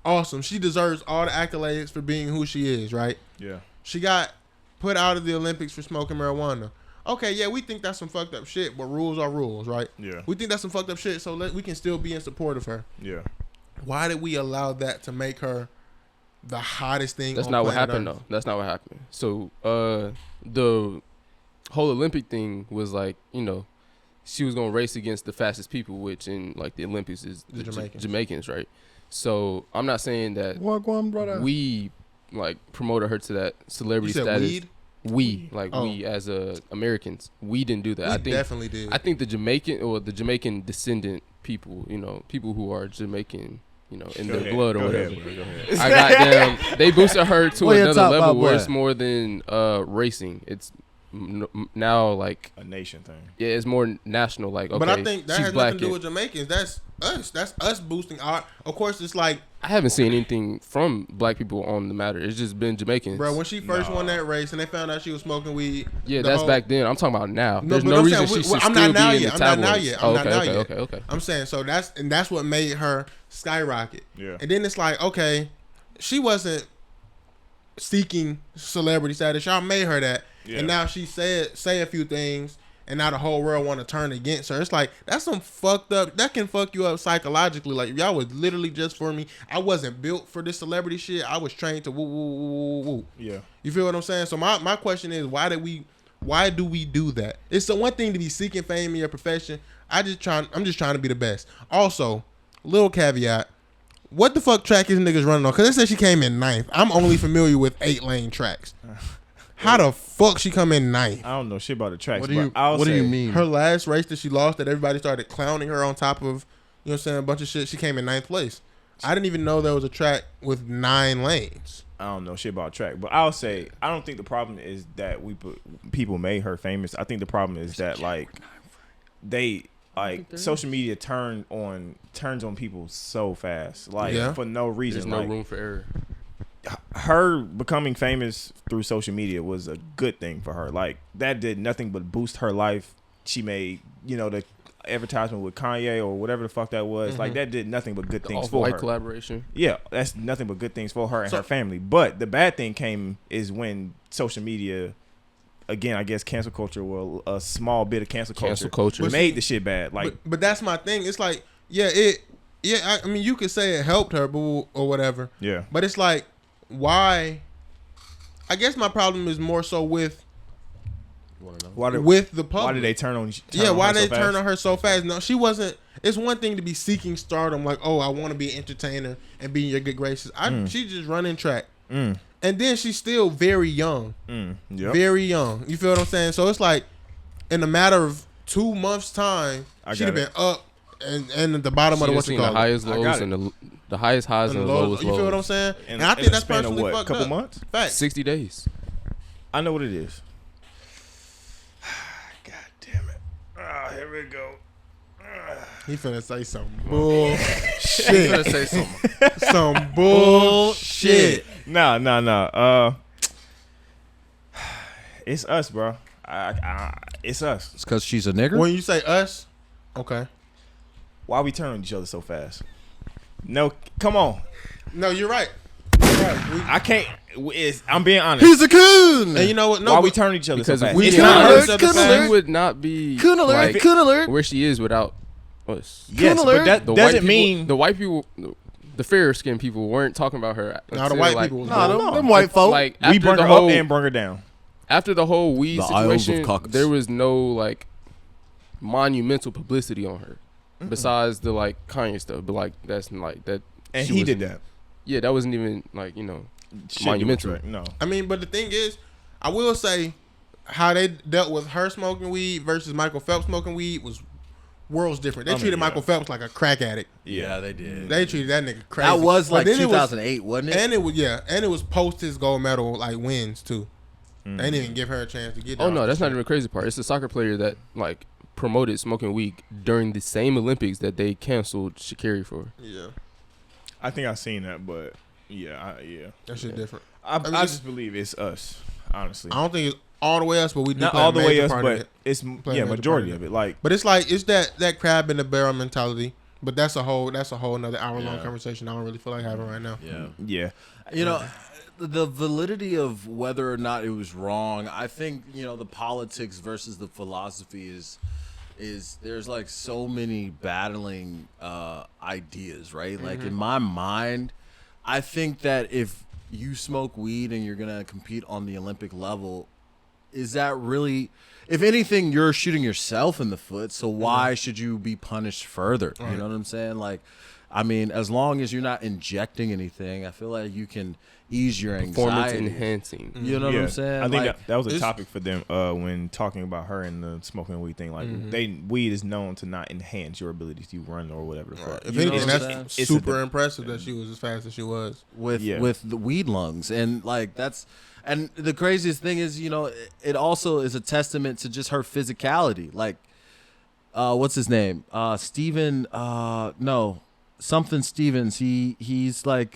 Awesome. She deserves all the accolades for being who she is, right? Yeah. She got put out of the Olympics for smoking marijuana. Okay, yeah, we think that's some fucked up shit, but rules are rules, right? Yeah. We think that's some fucked up shit, so we can still be in support of her. Yeah. Why did we allow that to make her the hottest thing? That's on not what planet happened Earth? though. That's not what happened. So the whole Olympic thing was like, she was gonna race against the fastest people, which in like the Olympics is The Jamaicans. Jamaicans, right? So I'm not saying that Wagwan, brother. we like promoted her to that You celebrity said status. weed? We Oh. we as Americans, we didn't do that. We I think definitely did. I think the Jamaican descendant people, people who are Jamaican, in Go their ahead. blood or Go whatever. ahead, bro. Go ahead. I got them. They boosted her to What you another talk level about, where boy? it's more than racing. It's now like A nation thing. it's more national. Like okay, but I think that she's has black. nothing to do with Jamaicans. That's us. That's us boosting our. Of course, it's like, I haven't seen anything from black people on the matter. It's just been Jamaicans. bro, when she first won that race and they found out she was smoking weed. Yeah, the that's whole- back then. I'm talking about now. No, There's but no I'm reason saying, she should I'm still not now be in yet. the I'm not now tabloids. yet. Oh, I'm not now okay, yet. okay. I'm saying so that's what made her skyrocket. Yeah. And then it's like, okay, she wasn't seeking celebrity status. Y'all made her that, Yeah. and now she say a few things, and now the whole world want to turn against her. It's like that's some fucked up. That can fuck you up psychologically. Like y'all was literally just for me. I wasn't built for this celebrity shit. I was trained to woo woo woo woo woo. Yeah. You feel what I'm saying? So my question is, why do we do that? It's the one thing to be seeking fame in your profession. I'm just trying to be the best. Also, little caveat. What the fuck track is niggas running on? Because they said she came in 9th. I'm only familiar with 8-lane tracks. How the fuck she come in 9th? I don't know shit about the tracks. What do you but I'll What do say, you mean? Her last race that she lost, that everybody started clowning her on top of, you know what I'm saying, a bunch of shit. She came in 9th place. I didn't even know there was a track with 9 lanes. I don't know shit about track, but I'll say I don't think the problem is that people made her famous. I think the problem is that like they social media turns on people so fast, for no reason. There's no room for error. Her becoming famous through social media was a good thing for her. Like that did nothing but boost her life. She made advertisement with Kanye or whatever the fuck that was. Like that did nothing but good things for her. Collaboration. Yeah, that's nothing but good things for her and her family. But the bad thing is when social media, again, I guess cancel culture, well, a small bit of cancel culture made the shit bad. Like, but that's my thing. It's like, I mean, you could say it helped her, or whatever. Yeah. But it's like, why? I guess my problem is more so with the public. Why did they turn on? Why did they turn on her so fast? No, she wasn't. It's one thing to be seeking stardom, like, oh, I want to be an entertainer and be in your good graces. She's just running track, and then she's still very young, very young. You feel what I'm saying? So it's like, in a matter of 2 months' time, she'd have been up and at the bottom of the what's it called? The highest lows and the highest highs and the lowest lows. You feel what I'm saying? And I think that's personally fucked up. Couple months? Fact. 60 days. I know what it is. God damn it. Here we go. He finna say some bullshit. He finna say something. Some bullshit. Nah. It's us, bro. It's us. It's because she's a nigger? When you say us, okay. Why we turn on each other so fast? No, come on. No, you're right. I can't. I'm being honest. He's a coon. And you know what? No, why we turn each other so fast? She would not be Coon alert. where she is without us. Yes, but that doesn't mean the white people, the fairer skinned people weren't talking about her. No, the white people. No, them white folk. Like we brought her up and brought her down. After the whole weed situation, Caucus. there was no like monumental publicity on her. Besides the like Kanye stuff, but like that's like that. And he did that. Yeah, that wasn't even like monumental. No, I mean, but the thing is, I will say how they dealt with her smoking weed versus Michael Phelps smoking weed was worlds different. They treated Michael Phelps like a crack addict. Yeah, they did. They treated that nigga crazy. That was like 2008, wasn't it? And it was post his gold medal like wins too. They didn't even give her a chance to get. Oh no, that's not even the crazy part. It's a soccer player that like promoted smoking weed during the same Olympics that they canceled Sha'Carri for. Yeah, I think I've seen that, but that shit different. I just believe it's us. Honestly, I don't think it's all the way us, but we do not play all the way us, but it's majority of it. Like, but it's like it's that crab in the barrel mentality. But that's a whole another hour-long conversation. I don't really feel like having right now. Yeah. You know, the validity of whether or not it was wrong, I think, the politics versus the philosophy is there's like so many battling ideas, right? Like in my mind, I think that if you smoke weed and you're gonna compete on the Olympic level, is that really, if anything, you're shooting yourself in the foot, so why should you be punished further? Right. You know what I'm saying? Like, I mean, as long as you're not injecting anything, I feel like you can ease your anxiety. Performance enhancing. You know what I'm saying? I think that was a topic for them when talking about her and the smoking weed thing. Like, weed is known to not enhance your ability to run or whatever the fuck. If anything, that's super impressive that she was as fast as she was with the weed lungs, and like that's. And the craziest thing is, it also is a testament to just her physicality. Like, what's his name? Steven. Something Stevens. He's like,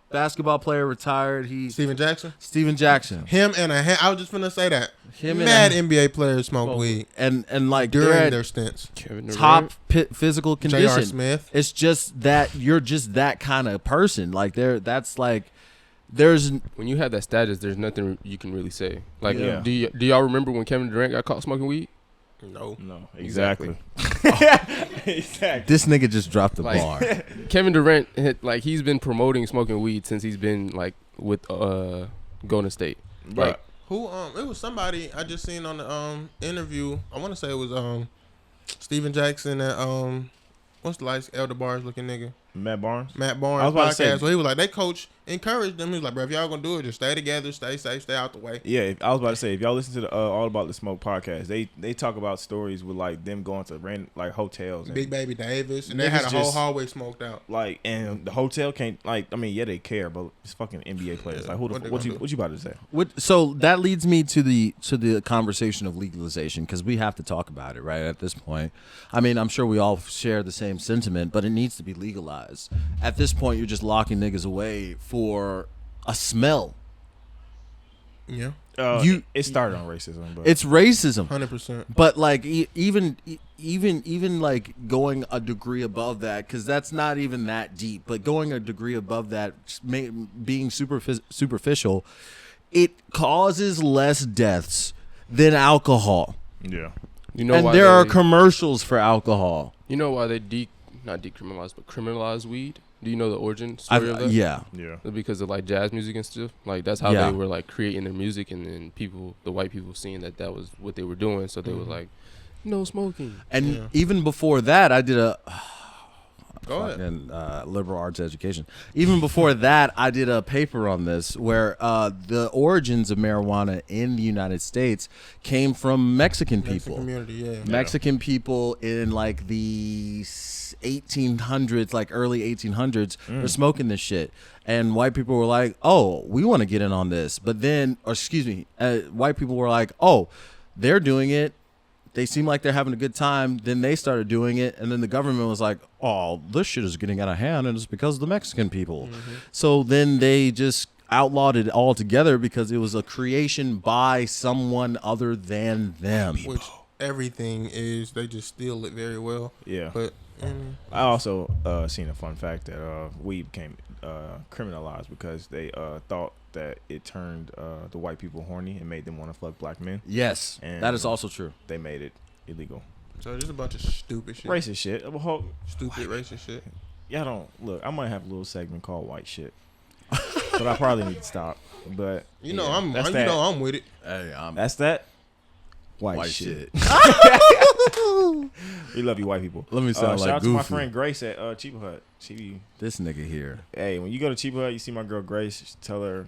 basketball player, retired. Steven Jackson. Steven Jackson. Him and I was just gonna say that. Mad NBA players smoke weed and like during their stints. Top physical condition. J.R. Smith. It's just that you're just that kind of person. Like that's like. When you have that status, there's nothing you can really say. Like, do y'all remember when Kevin Durant got caught smoking weed? No, exactly. This nigga just dropped the bar. Kevin Durant, he's been promoting smoking weed since he's been like with Golden State. Right. Like, who? It was somebody I just seen on the interview. I want to say it was Steven Jackson and what's the lights Elder Bars looking nigga. Matt Barnes podcast. So he was like, they coach encouraged them. He was like, bro, if y'all gonna do it, just stay together, stay safe, stay out the way. Yeah, I was about to say, if y'all listen to the All About the Smoke podcast, they talk about stories with like them going to random like hotels. Big Baby Davis, and they had a whole hallway smoked out. Like, and the hotel can't they care, but it's fucking NBA players. Like, what you about to say? So that leads me to the conversation of legalization, because we have to talk about it right at this point. I mean, I'm sure we all share the same sentiment, but it needs to be legalized. At this point, you're just locking niggas away for a smell. Yeah. It started on racism, but It's racism. 100%. But like even like going a degree above that, because that's not even that deep. But going a degree above that, being superficial, it causes less deaths than alcohol. yeah. You know And why there are commercials for alcohol. You know why they not decriminalize but criminalize weed? Do you know the origin story of that? Yeah. Because of like jazz music and stuff. Like that's how Yeah. they were like creating their music, and then the white people seeing that was what they were doing, so they were like, no smoking. And even before that, I did a Go ahead. fucking liberal arts education. Even before that, I did a paper on this where the origins of marijuana in the United States came from Mexican people. Community, yeah. Mexican people in like the 1800s, like early 1800s, were smoking this shit. And white people were like, oh, we want to get in on this. But then, white people were like, oh, they're doing it. They seem like they're having a good time. Then they started doing it. And then the government was like, oh, this shit is getting out of hand. And it's because of the Mexican people. So then they just outlawed it altogether because it was a creation by someone other than them. Which everything is, they just steal it very well. Yeah. But I also seen a fun fact that weed became criminalized because they thought that it turned the white people horny and made them want to fuck black men. Yes, And that is also true. They made it illegal. so there's a bunch of stupid shit. Racist shit. Stupid racist shit. Y'all don't look. I might have a little segment called white shit, but I probably need to stop. But You know, yeah, I'm that's that. I'm with it. Hey, I'm That's that. White, white shit. shit. We love you, white people. Let me sound shout like out to my Goofy. friend Grace at Cheaper Hut. This nigga here. Hey, when you go to Cheaper Hut, you see my girl Grace. Tell her,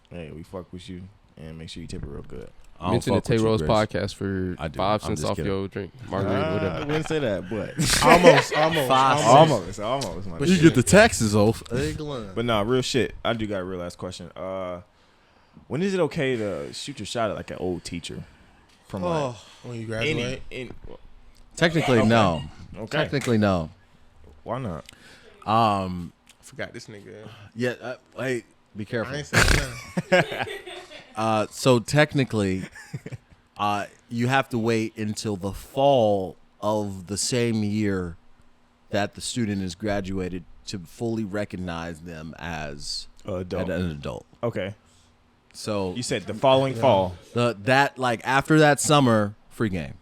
hey, we fuck with you, and make sure you tip her real good. I don't Mention the fuck Tay with you, Rose Grace. podcast for I do. 5 I'm cents just off kidding. your drink, margarita, I whatever. wouldn't say that, but Almost. almost. My But you nigga. get the taxes off. But nah, real shit. I do got a real last question. When is it okay to shoot your shot at like an old teacher? From like When you graduate. Technically, Okay. no. Okay. Technically, no. Why not? I forgot this nigga. Yeah. Hey, be careful. I ain't saying nothing. So technically, you have to wait until the fall of the same year that the student is graduated to fully recognize them as Adult. an adult. Okay. So You said the following fall. that like after that summer, free game.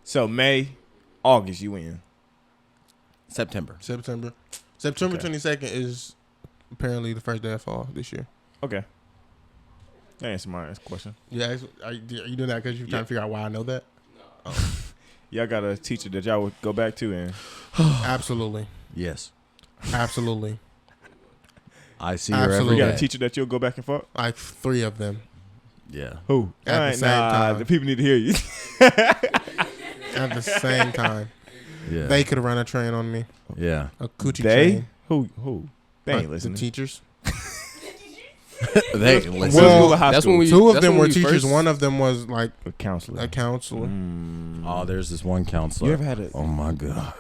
So May, August, you win. September. September Okay. 22nd is apparently the first day of fall this year. Okay. That answered my question. Yeah, are you doing that because you're trying to figure out why I know that? Y'all got a teacher that y'all would go back to, and Absolutely. Yes. Absolutely. I see her Absolutely. every you got a day. teacher that you'll go back and fuck. Like 3 of them Yeah. Who? At the same time. The people need to hear you. at the same time. Yeah. They could have run a train on me. Yeah. A coochie They? train. Who? They ain't The listening. teachers. They What listen. school or high That's school? when we. 2 of that's them when were we teachers. first- One of them was like A counselor. a counselor. Oh, there's this one counselor. You ever had a Oh my god.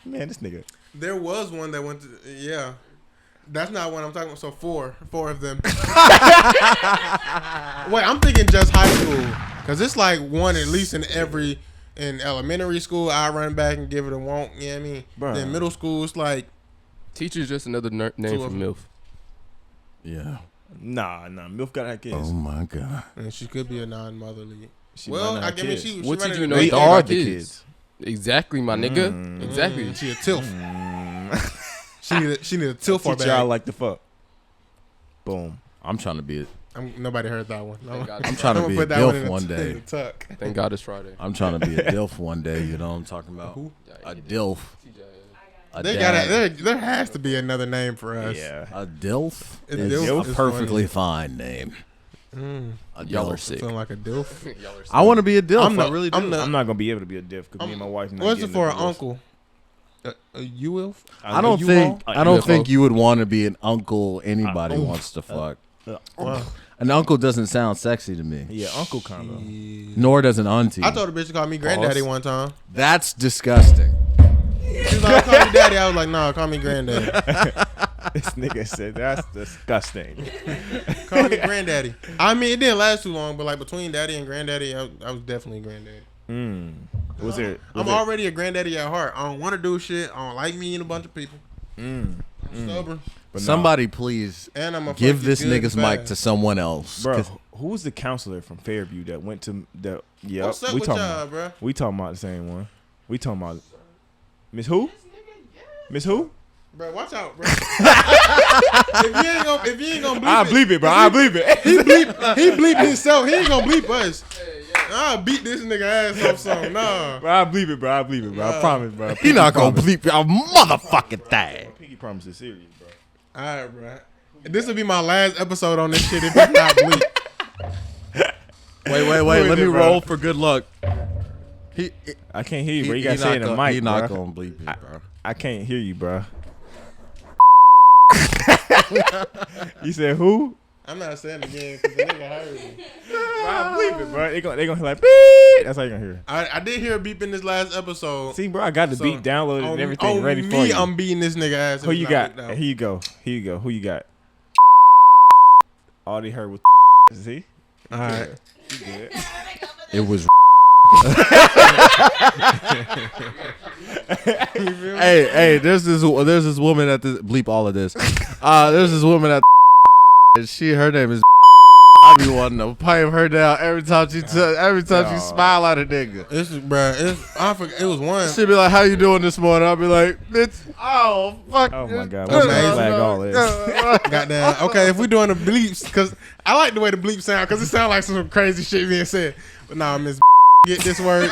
man? This nigga. There was one that went to, yeah. That's not what I'm talking about. So 4 of them. Wait, I'm thinking just high school. Because it's like one at least in elementary school, I run back and give it a wonk. You know what I mean? Bruh. Then middle school, it's like, Teacher's just another name 2 for of MILF. Yeah. Nah. Milf got her kids. Oh my god. and she could be a non-motherly. She Well, might not I have mean, kids. she What ran did in you the know? We baby. They are are the kids. kids. Exactly, my nigga. Exactly. She a TILF. She need a TILF for Teach y'all bag. like the fuck. Boom. I'm trying to be. Nobody heard that one. Thank God. I'm trying to I'ma be a put that one DILF in one in day. the tuck. Thank God it's Friday. I'm trying to be a DILF one day. You know what I'm talking about? Who? A DILF. A They dad. there has to be another name for us. Yeah. A DILF A is DILF a is perfectly fine name. A Y'all are DILF. sick. Feeling like a DILF. Y'all are I want to be a DILF. I'm I the- really do. I'm the- I'm not gonna be able to be a diff because me and my wife. not What's it getting for an divorce. uncle? A UILF? I don't You think. all? I don't UFO. think you would want to be an uncle anybody wants to fuck. Wow. An uncle doesn't sound sexy to me. Yeah, uncle kind of. Nor does an auntie. I told a bitch to call me granddaddy one time. That's disgusting. She was like, call me daddy. I was like, nah, call me granddaddy. This nigga said that's disgusting. Call me granddaddy. I mean, it didn't last too long, but like between daddy and granddaddy, I was definitely granddaddy. I'm already a granddaddy at heart. I don't want to do shit. I don't like meeting a bunch of people. I'm stubborn. But somebody please and I'm give this nigga's mic to someone else. Bro, who was the counselor from Fairview that went to the? Yeah, what's up with y'all, bro? We talking about the same one. We talking about Miss who? Miss who? Bro, watch out, bro. if you ain't gonna bleep I'll bleep it, bro. I'll bleep it. He bleeped himself. He ain't gonna bleep us. I'll beat this nigga ass off something. Nah. Bro, I'll bleep it, bro. I'll bleep it, bro. I promise, bro. He not gonna bleep your motherfucking thing. Pinky promise is serious, bro. All right, bro. This will be my last episode on this shit if it's not bleep. Wait. Let me roll for good luck. I can't hear you, bro. You gotta say it in the mic, He bro. not gonna bleep it, bro. I can't hear you, bro. You said who? I'm not saying it again because the nigga heard me. Bro, I'll bleep it, bro. They gonna hear like beep. That's how you gonna hear. I did hear a beep in this last episode. See, bro, I got the beat downloaded and everything ready for you. I'm beating this nigga ass. Who you got? Here you go. Who you got? All they heard was see? All right. Good. It was. hey, there's this woman at the bleep all of this. There's this woman at her name is. I be wanting to pipe her down every time she smile at a nigga. This is, bro. I forgot. It was one. She'd be like, "How you doing this morning?" I'll be like, "Bitch, oh fuck." Oh my god, what's that flag all this? Goddamn. Okay, if we doing the bleeps, because I like the way the bleeps sound, because it sounds like some crazy shit being said. But nah, Miss get this word.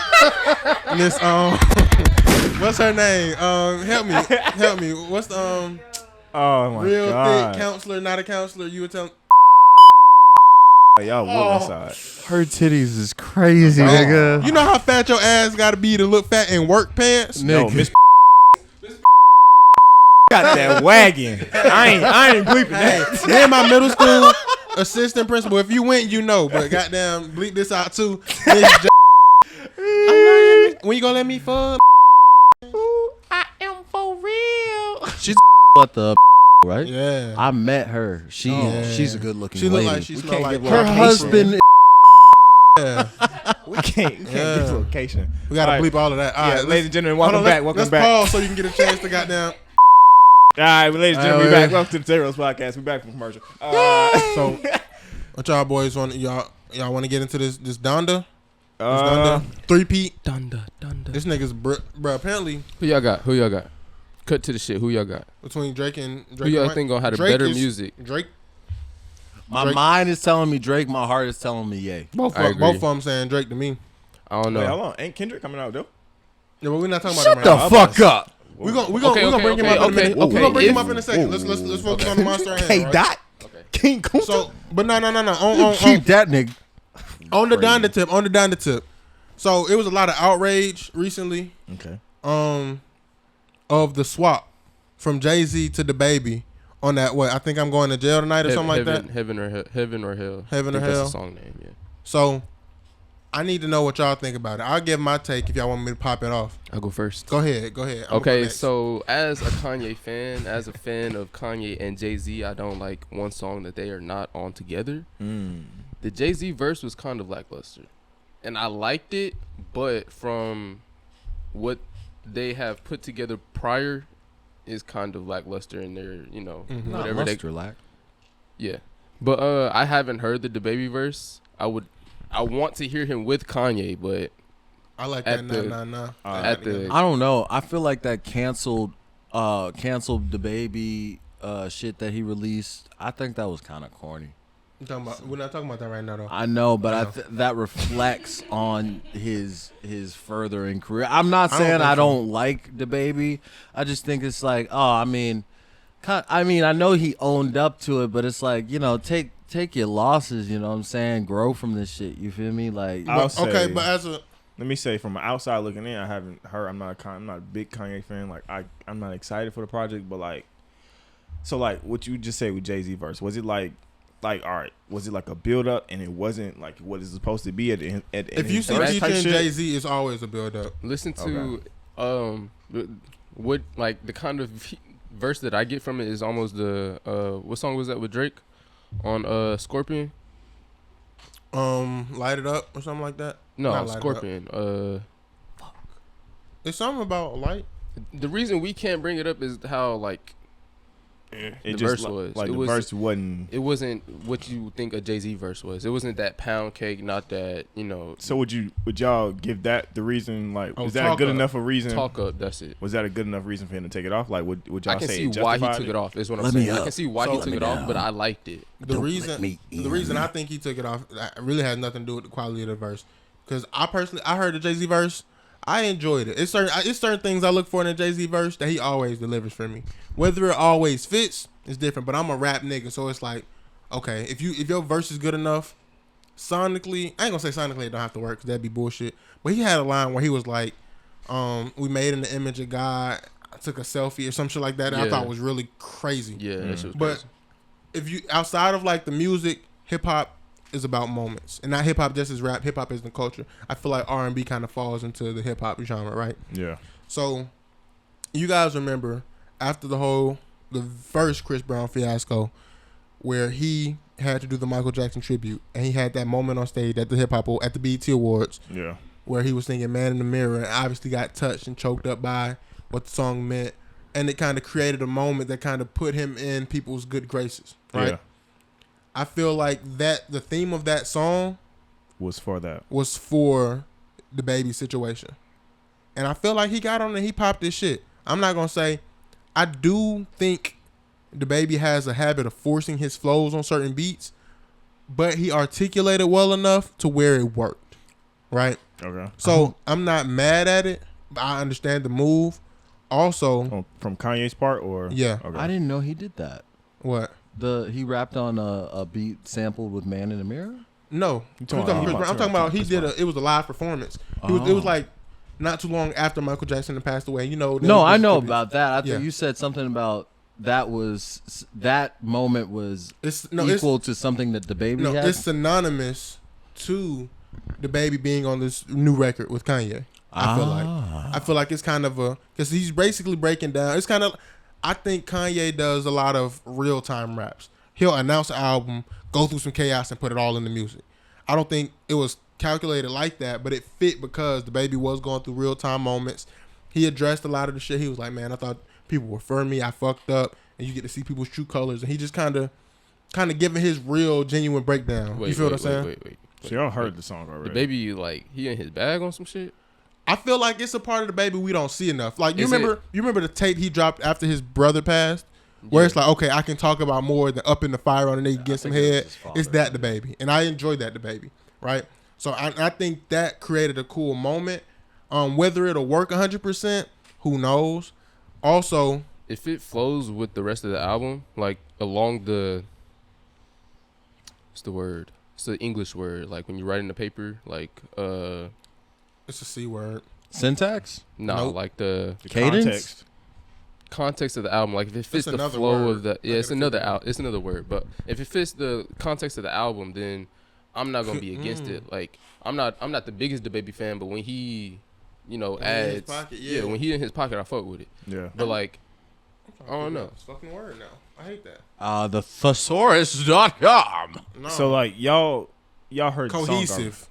Miss what's her name? Help me. What's the oh my real god, thick counselor, not a counselor? You were telling. Y'all wood inside. Her titties is crazy, nigga. You know how fat your ass gotta be to look fat in work pants? No, Miss got that wagon. I ain't bleeping that. Me and my middle school assistant principal. If you went, you know. But goddamn, bleep this out too. When you gonna let me fuck? I am for real. She's what the right? Yeah. I met her. She's a good looking She lady. look like she smell like her husband. Yeah. We can't get the location. We gotta bleep all of that. All right, ladies and gentlemen, welcome back. Let's pause so you can get a chance to goddamn. All right, ladies and gentlemen, we back. Welcome to the Tay Rose Podcast. We back from commercial. So, what y'all boys want? Y'all want to get into this Donda? Donda 3-peat. Donda. This nigga's bro. Apparently, Who y'all got? Cut to the shit. Who y'all got? between Drake and Who y'all think gonna have the better music? Drake. My mind is telling me Drake. My heart is telling me Ye. Both of them saying Drake to me. I don't know. Wait, hold on. Ain't Kendrick coming out though? Yeah, but we're not talking about Shut that right the fuck up. We gonna bring him up in a minute. We gonna bring him up in a second. Let's focus on the monster. Hey, Dot. King Kunta. So, but no. Keep that nigga. On the Donda tip. So it was a lot of outrage recently. Okay. Of the swap from Jay-Z to the baby on that. What, I think I'm going to jail tonight or something like that. Heaven or hell. Heaven or Hell. That's the song name. Yeah. So I need to know what y'all think about it. I'll give my take if y'all want me to pop it off. I'll go first. Go ahead. Okay, so as a Kanye fan, as a fan of Kanye and Jay-Z, I don't like one song that they are not on together. The Jay-Z verse was kind of lackluster. And I liked it, but from what they have put together prior is kind of lackluster in their, whatever they lack. Yeah. But I haven't heard the DaBaby verse. I want to hear him with Kanye, but I like that. Nah. I don't know. I feel like that canceled DaBaby shit that he released. I think that was kind of corny. We're not talking about that right now, though. I know, but that reflects on his furthering career. I'm not saying I don't like DaBaby. I just think it's like, I know he owned up to it, but it's like, take your losses. You know what I'm saying? Grow from this shit. You feel me? Like, let me say from an outside looking in, I haven't heard. I'm not a big Kanye fan. Like I'm not excited for the project, but like, so like what you just say with Jay-Z verse, was it like all right, was it like a build up and it wasn't like what it's supposed to be at if you see featuring Jay-Z, it's always a build up. Listen to what like the kind of verse that I get from it is almost the what song was that with Drake on Scorpion? Light It Up or something like that. No, Scorpion. It's something about light. The reason we can't bring it up is how like the verse was. Like the verse wasn't. It wasn't what you think a Jay-Z verse was. It wasn't that pound cake, not that, you know. So would y'all give that the reason? Like, was that a Talk good Up. enough a reason? Talk Up, that's it. Was that a good enough reason for him to take it off? Like, would y'all I can say see why he justified took it off. Is what I'm Let me saying. I up. can see why he So took it off, but I liked it. The Don't reason let me in. the reason I think he took it off really has nothing to do with the quality of the verse. Because I heard the Jay-Z verse. I enjoyed it. It's certain things I look for in a Jay-Z verse that he always delivers for me. Whether it always fits is different. But I'm a rap nigga, so it's like, okay, if your verse is good enough, sonically, I ain't gonna say sonically it don't have to work because that'd be bullshit. But he had a line where he was like, "We made in the image of God." I took a selfie or some shit like that. And I thought was really crazy. Yeah, that shit was But crazy. if you outside of like the music, hip hop is about moments, and not hip hop just as rap. Hip hop is the culture. I feel like R&B kind of falls into the hip hop genre, right? Yeah. So, you guys remember after the first Chris Brown fiasco, where he had to do the Michael Jackson tribute, and he had that moment on stage at the at the BET Awards, Yeah. where he was singing "Man in the Mirror" and obviously got touched and choked up by what the song meant, and it kind of created a moment that kind of put him in people's good graces, right? Yeah. I feel like that the theme of that song Was for that. was for the baby situation. And I feel like he got on and he popped this shit. I'm not going to say, I do think the baby has a habit of forcing his flows on certain beats, but he articulated well enough to where it worked. Right? Okay. So I'm not mad at it, but I understand the move. Also, From Kanye's part or? Yeah. Okay. I didn't know he did that. What? He rapped on a beat sampled with "Man in the Mirror." No, I'm talking about he did it was a live performance. It was like not too long after Michael Jackson had passed away. You know. No, I know about that. I Yeah. thought you said something about that moment was equal to something that the baby had. It's synonymous to the baby being on this new record with Kanye. I feel like it's kind of because he's basically breaking down. It's kind of. I think Kanye does a lot of real-time raps. He'll announce an album, go through some chaos, and put it all in the music. I don't think it was calculated like that, but it fit because the baby was going through real-time moments. He addressed a lot of the shit. He was like, man, I thought people were for me. I fucked up. And you get to see people's true colors. And he just kind of giving his real, genuine breakdown. You feel what I'm saying? Wait. So y'all heard the song already. The baby, like, he in his bag on some shit? I feel like it's a part of the baby we don't see enough. Like you remember the tape he dropped after his brother passed, where it's like, okay, I can talk about more than up in the fire on the nigga get some head. It's that the baby, and I enjoyed that the baby, right? So I think that created a cool moment. Whether it'll work 100%, who knows? Also, if it flows with the rest of the album, like along the, what's the word? It's the English word, like when you write in the paper, like it's a C word. Syntax? No, Nope. like the Cadence? context of the album. Like if it fits the flow of the it's another word. But if it fits the context of the album, then I'm not gonna be against it. Like I'm not the biggest DaBaby fan, but when he, adds when he in his pocket, I fuck with it. Yeah. But like I don't know. It's a fucking word now. I hate that. The thesaurus.com. No. So like y'all heard the song already. Cohesive.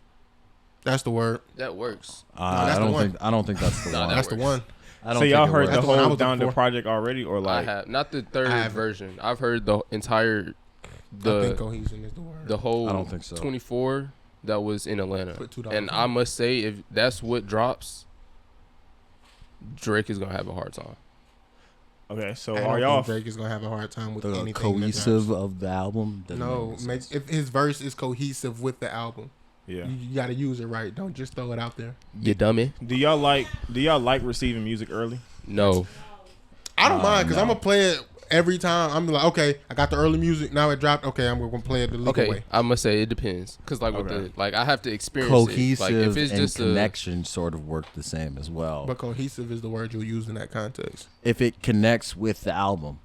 That's the word. That works. that's the one. I don't think that's the Nah, one. That's the one. I don't So y'all think it heard was. the That's the one I whole was Down looking the for. project already, or I like have not the third haven't. version. I've heard the entire I think cohesion is the word. the whole I don't think so. 24 that was in Atlanta. Put $2 And on I it. must say, if that's what drops, Drake is gonna have a hard time. okay. So I are don't y'all think Drake is gonna have a hard time with The anything. cohesive of the album. doesn't No, make any sense. if his verse is cohesive with the album, yeah? you got to use it right. Don't just throw it out there. You dummy. Do y'all like receiving music early? No. I don't mind because no. I'm gonna play it every time. I'm like, okay, I got the early music. Now it dropped. Okay, I'm gonna play it the legal Okay, way. I must say it depends, cause like with Okay. I have to experience Cohesive it. Like if it's and just connection sort of work the same as well. But cohesive is the word you'll use in that context. If it connects with the album.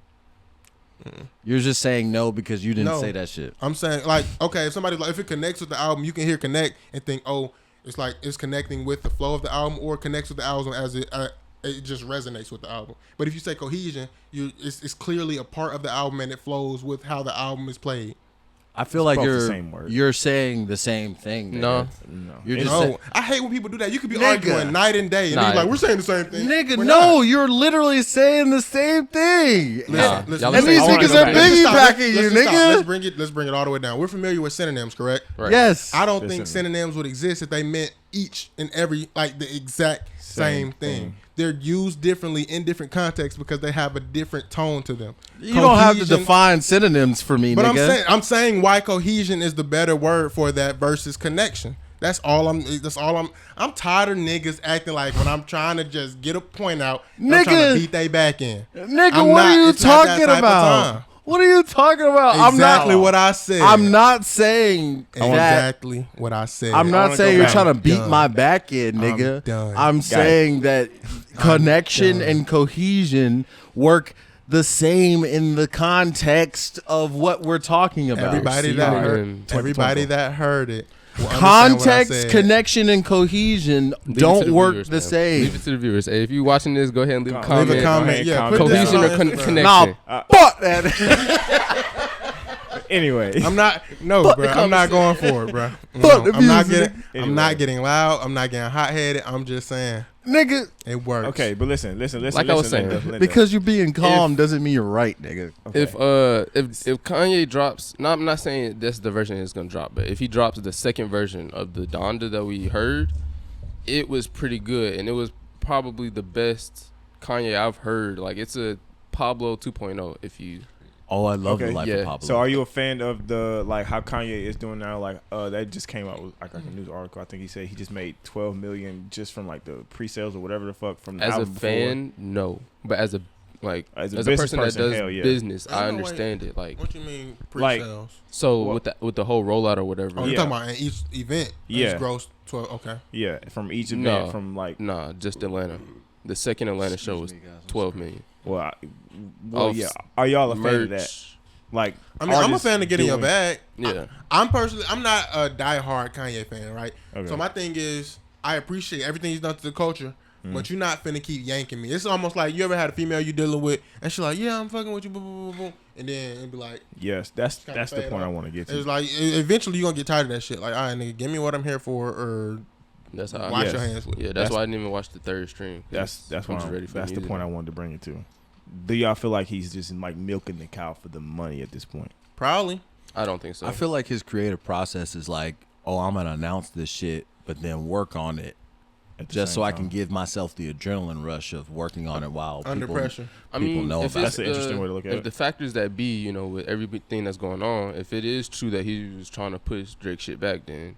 You're just saying no because you didn't No. say that shit. I'm saying like, okay, if somebody's like, if it connects with the album, you can hear connect and think, oh, it's like it's connecting with the flow of the album, or connects with the album it just resonates with the album. But if you say cohesion, it's clearly a part of the album and it flows with how the album is played. I feel like you're saying the same thing. No. You're just I hate when people do that. You could be arguing night and day, and you're like, we're saying the same thing. Nigga, no, you're literally saying the same thing. Listen, and these niggas are piggybacking you, nigga. Let's bring it all the way down. We're familiar with synonyms, correct? Right. Yes. I don't think synonyms would exist if they meant each and every, like the exact same thing. They're used differently in different contexts because they have a different tone to them. You don't have to define synonyms for me, but nigga. I'm saying why cohesion is the better word for that versus connection. That's all I'm tired of niggas acting like when I'm trying to just get a point out, I'm trying to beat they back in. Nigga, what are you talking about? What are you talking about? Exactly what I said. I'm not saying exactly what I said. I'm not saying you're trying to beat my back in, nigga. I'm saying that connection and cohesion work the same in the context of what we're talking about. Everybody that heard it. Context, connection, and cohesion don't work the same. Leave it to the viewers. Hey, if you're watching this, go ahead and leave a comment. Leave a comment. Yeah, cohesion or connection. Nah, fuck that. Anyway, I'm not going for it, bro. No, I'm not getting loud. I'm not getting hot headed. I'm just saying, nigga, it works. Okay, but listen. Like I was saying, Linda. Because you're being calm doesn't mean you're right, nigga. Okay. If Kanye drops, I'm not saying that's the version he's gonna drop, but if he drops the second version of the Donda that we heard, it was pretty good, and it was probably the best Kanye I've heard. Like, it's a Pablo 2.0. If you. Oh, I love the life of Pablo. So, are you a fan of the how Kanye is doing now? Like, that just came out with like a news article. I think he said he just made $12 million just from like the pre-sales or whatever the fuck from the album. As a fan, no, but as a person that does business, I understand it. Like, what you mean pre-sales? So with the whole rollout or whatever. Oh, you're talking about in each event? Each gross 12. Okay. Yeah, from each event, from like just Atlanta. The second Atlanta show was 12 million. Well, yeah. Are y'all a fan of that? Like, I mean, I'm a fan of getting your bag. Yeah. I'm not a diehard Kanye fan, right? Okay. So my thing is, I appreciate everything he's done to the culture, but you're not finna keep yanking me. It's almost like you ever had a female you dealing with, and she's like, "Yeah, I'm fucking with you," boom, boom, boom, boom, and then it'd be like, "Yes, that's the point I want to get to." It's like eventually you're gonna get tired of that shit. Like, all right, nigga, give me what I'm here for, or that's how wash your hands with. Yeah, that's why I didn't even watch the third stream. That's the point I wanted to bring it to. Do y'all feel like he's just like milking the cow for the money at this point? Probably. I don't think so. I feel like his creative process is like, oh, I'm gonna announce this shit, but then work on it, just so I can give myself the adrenaline rush of working on it while under pressure. People know about it. That's an interesting way to look at it. If the factors that be, with everything that's going on, if it is true that he was trying to push Drake shit back, then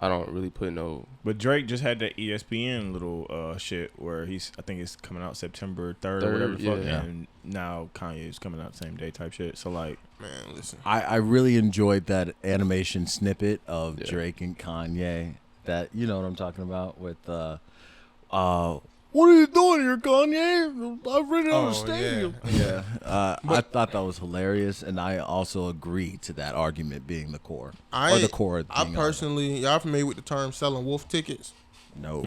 I don't really put no. But Drake just had that ESPN little shit where I think it's coming out September 3rd or whatever the fuck, and now Kanye is coming out the same day type shit. So like, man, listen, I really enjoyed that animation snippet of Drake and Kanye. That, you know what I'm talking about with what are you doing here, Kanye? I've rented out a stadium. Yeah. I thought that was hilarious, and I also agree to that argument being the core. I personally, y'all familiar with the term selling wolf tickets? No.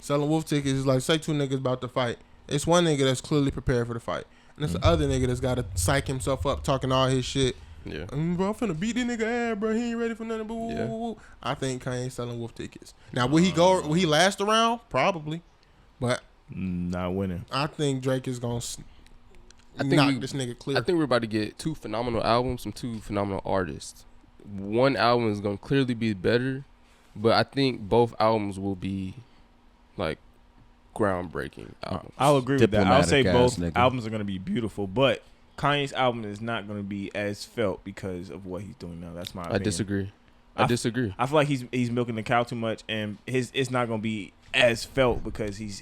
Selling wolf tickets is like, say two niggas about to fight. It's one nigga that's clearly prepared for the fight, and it's the other nigga that's got to psych himself up, talking all his shit. Yeah. Bro, I'm finna beat this nigga ass, bro. He ain't ready for nothing. Boo. I think Kanye selling wolf tickets. Now, will he last around? Probably. But not winning. I think Drake is gonna knock this nigga clear. I think we're about to get two phenomenal albums from two phenomenal artists. One album is gonna clearly be better, but I think both albums will be like groundbreaking albums. I'll agree with that. I'll say both albums are gonna be beautiful, but Kanye's album is not gonna be as felt because of what he's doing now. That's my opinion. I disagree. I feel like he's milking the cow too much, and it's not gonna be as felt because he's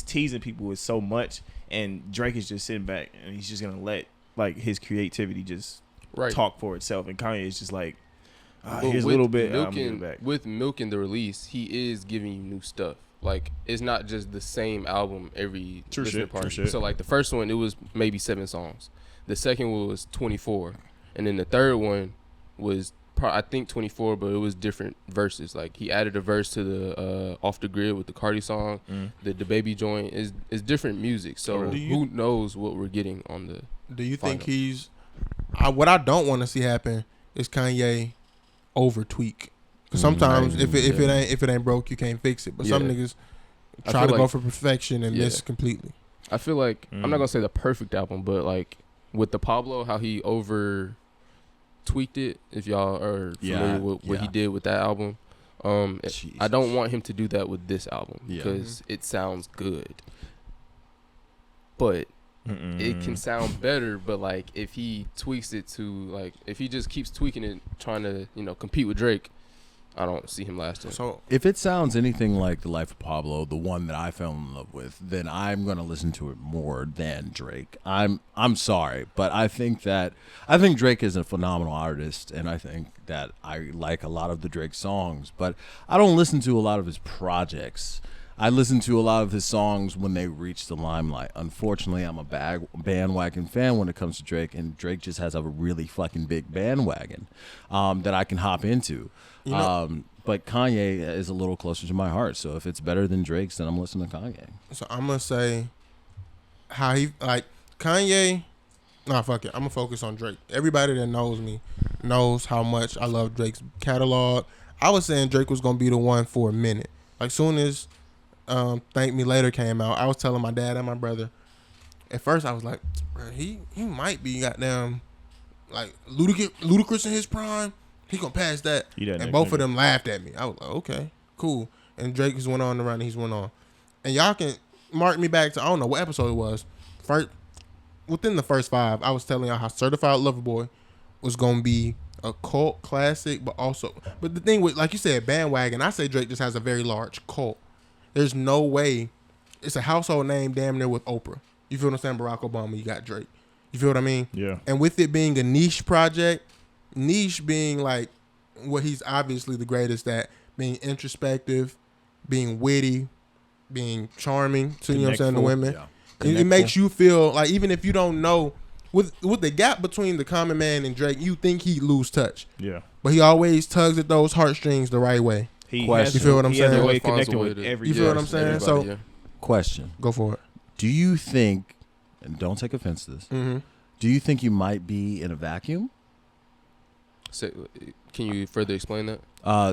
teasing people with so much, and Drake is just sitting back and he's just gonna let like his creativity just talk for itself, and Kanye is just like, here's a little bit. With milking the release, he is giving you new stuff. Like, it's not just the same album every listening party. So like the first one, it was maybe 7 songs. The second one was 24, and then the third one was I think 24, but it was different verses. Like he added a verse to the Off the Grid with the Cardi song. The Baby joint is different music. So who knows what we're getting on the. Do you think he's? What I don't want to see happen is Kanye over tweak. Because sometimes if it ain't broke, you can't fix it. But some niggas try to go for perfection and miss completely. I feel like I'm not gonna say the perfect album, but like with the Pablo, how he over tweaked it. If y'all are familiar with what he did with that album, I don't want him to do that with this album because it sounds good, but it can sound better. But like if he tweaks it to like if he just keeps tweaking it, trying to compete with Drake, I don't see him lasting. So if it sounds anything like The Life of Pablo, the one that I fell in love with, then I'm gonna listen to it more than Drake. I'm sorry, but I think Drake is a phenomenal artist, and I think that I like a lot of the Drake songs, but I don't listen to a lot of his projects. I listen to a lot of his songs when they reach the limelight. Unfortunately, I'm a bandwagon fan when it comes to Drake, and Drake just has a really fucking big bandwagon that I can hop into. But Kanye is a little closer to my heart, so if it's better than Drake's, then I'm listening to Kanye. So I'm gonna say how he like Kanye. Nah, fuck it. I'm gonna focus on Drake. Everybody that knows me knows how much I love Drake's catalog. I was saying Drake was gonna be the one for a minute. Like soon as Thank Me Later came out, I was telling my dad and my brother. At first, I was like, he might be goddamn like Ludacris in his prime. He gonna pass that. And both of them laughed at me. I was like, okay, cool. And Drake just went on the run and he's went on. And y'all can mark me back to I don't know what episode it was. Within the first 5, I was telling y'all how Certified Lover Boy was gonna be a cult classic, but the thing with like you said, bandwagon. I say Drake just has a very large cult. There's no way. It's a household name damn near with Oprah. You feel what I'm saying? Barack Obama, you got Drake. You feel what I mean? Yeah. And with it being a niche project, niche being like what he's obviously the greatest at, being introspective, being witty, being charming to, you know what I'm saying, the women. Yeah. It makes you feel like even if you don't know, with the gap between the common man and Drake, you think he'd lose touch. Yeah. But he always tugs at those heartstrings the right way. You feel what I'm saying? He has a way of connecting with every. You feel what I'm saying? So, question. Go for it. Do you think, and don't take offense to this, do you think you might be in a vacuum? So, can you further explain that?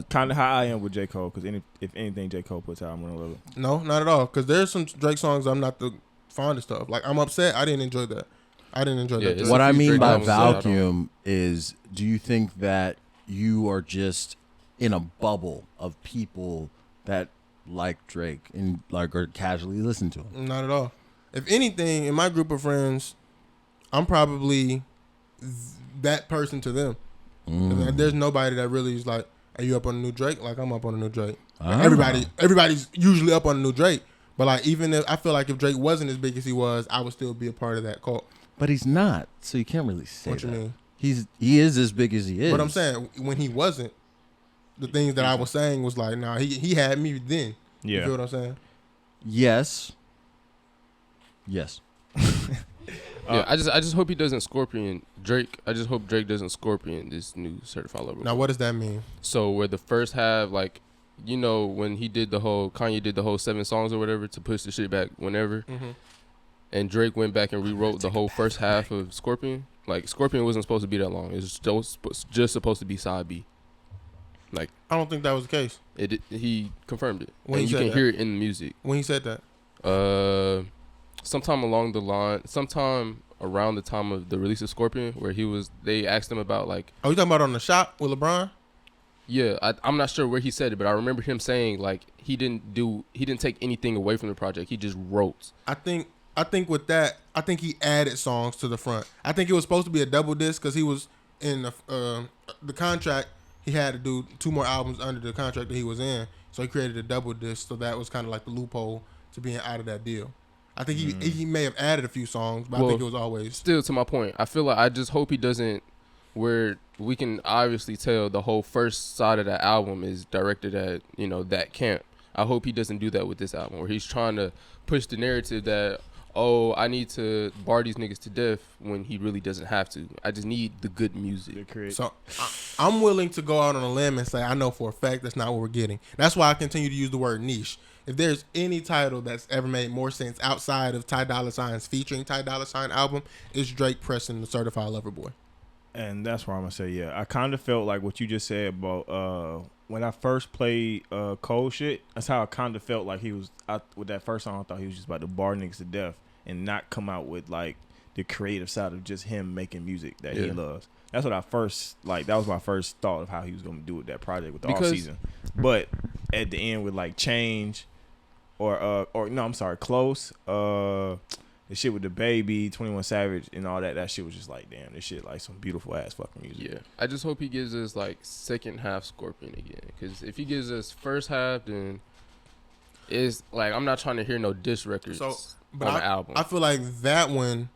Kind of how I am with J. Cole, because if anything J. Cole puts out, I'm going to love it. No, not at all, because there's some Drake songs I'm not the fondest of. Like, I'm upset. I didn't enjoy that. that. What I mean by vacuum is, do you think that you are just in a bubble of people that like Drake and like or casually listen to him? Not at all. If anything, in my group of friends, I'm probably that person to them. There's nobody that really is like, are you up on a new Drake? Like, I'm up on a new Drake. Everybody's usually up on a new Drake. But like, even if I feel like if Drake wasn't as big as he was, I would still be a part of that cult. But he's not, so you can't really say what that. You mean? He is as big as he is. But I'm saying when he wasn't, the things that I was saying was like, nah, he had me then. Yeah. You feel what I'm saying? Yes. Yeah, I just hope he doesn't scorpion Drake. I just hope Drake doesn't scorpion this new Certified Lover Boy. Now, what does that mean? So where the first half, like, when he did Kanye did the whole 7 songs or whatever to push the shit back whenever, and Drake went back and rewrote the whole first half of Scorpion. Like, Scorpion wasn't supposed to be that long. It was just supposed to be side B. Like, I don't think that was the case. He confirmed it. And you can hear it in the music. When he said that? Sometime around the time of the release of Scorpion, where they asked him about like. Oh, you talking about on the shot with LeBron? Yeah, I'm not sure where he said it, but I remember him saying like he didn't take anything away from the project. He just wrote. I think with that, I think he added songs to the front. I think it was supposed to be a double disc because he was in the contract. He had to do 2 more albums under the contract that he was in, so he created a double disc. So that was kind of like the loophole to being out of that deal. I think he may have added a few songs, but I think it was always... Still, to my point, I feel like I just hope he doesn't... Where we can obviously tell the whole first side of that album is directed at, that camp. I hope he doesn't do that with this album, where he's trying to push the narrative that, oh, I need to bar these niggas to death when he really doesn't have to. I just need the good music. So I'm willing to go out on a limb and say I know for a fact that's not what we're getting. That's why I continue to use the word niche. If there's any title that's ever made more sense outside of Ty Dolla $ign's featuring Ty Dolla $ign album, it's Drake pressing the Certified Lover Boy. And that's where I'm gonna say, yeah, I kind of felt like what you just said about when I first played Cold Shit. That's how I kind of felt like he was with that first song. I thought he was just about to bar niggas to death and not come out with like the creative side of just him making music that he loves. That's what I first like. That was my first thought of how he was gonna do with that project with All Season. But at the end with like Change, or no, I'm sorry, Close. The shit with the Baby, 21 Savage, and all that. That shit was just like, damn, this shit like some beautiful ass fucking music. Yeah, I just hope he gives us like second half Scorpion again. Because if he gives us first half, then it's like I'm not trying to hear no diss records on the album. I feel like that one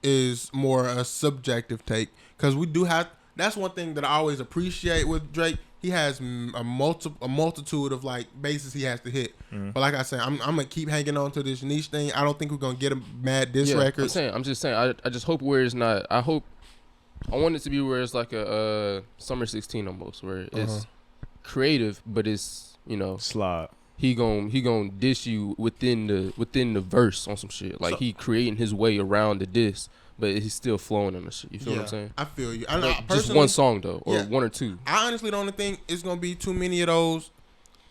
is more a subjective take because we do have. That's one thing that I always appreciate with Drake. He has a multitude of like bases he has to hit. Mm-hmm. But like I said, I'm gonna keep hanging on to this niche thing. I don't think we're gonna get a mad diss records. I'm just saying. I just hope where it's not. I want it to be where it's like a Summer 16 almost, where it's creative, but it's slide. He gon' diss you within the verse on some shit. Like he creating his way around the diss. But he's still flowing on the shit. You feel what I'm saying? I feel you. Just one song, though, or one or two. I honestly don't think it's going to be too many of those.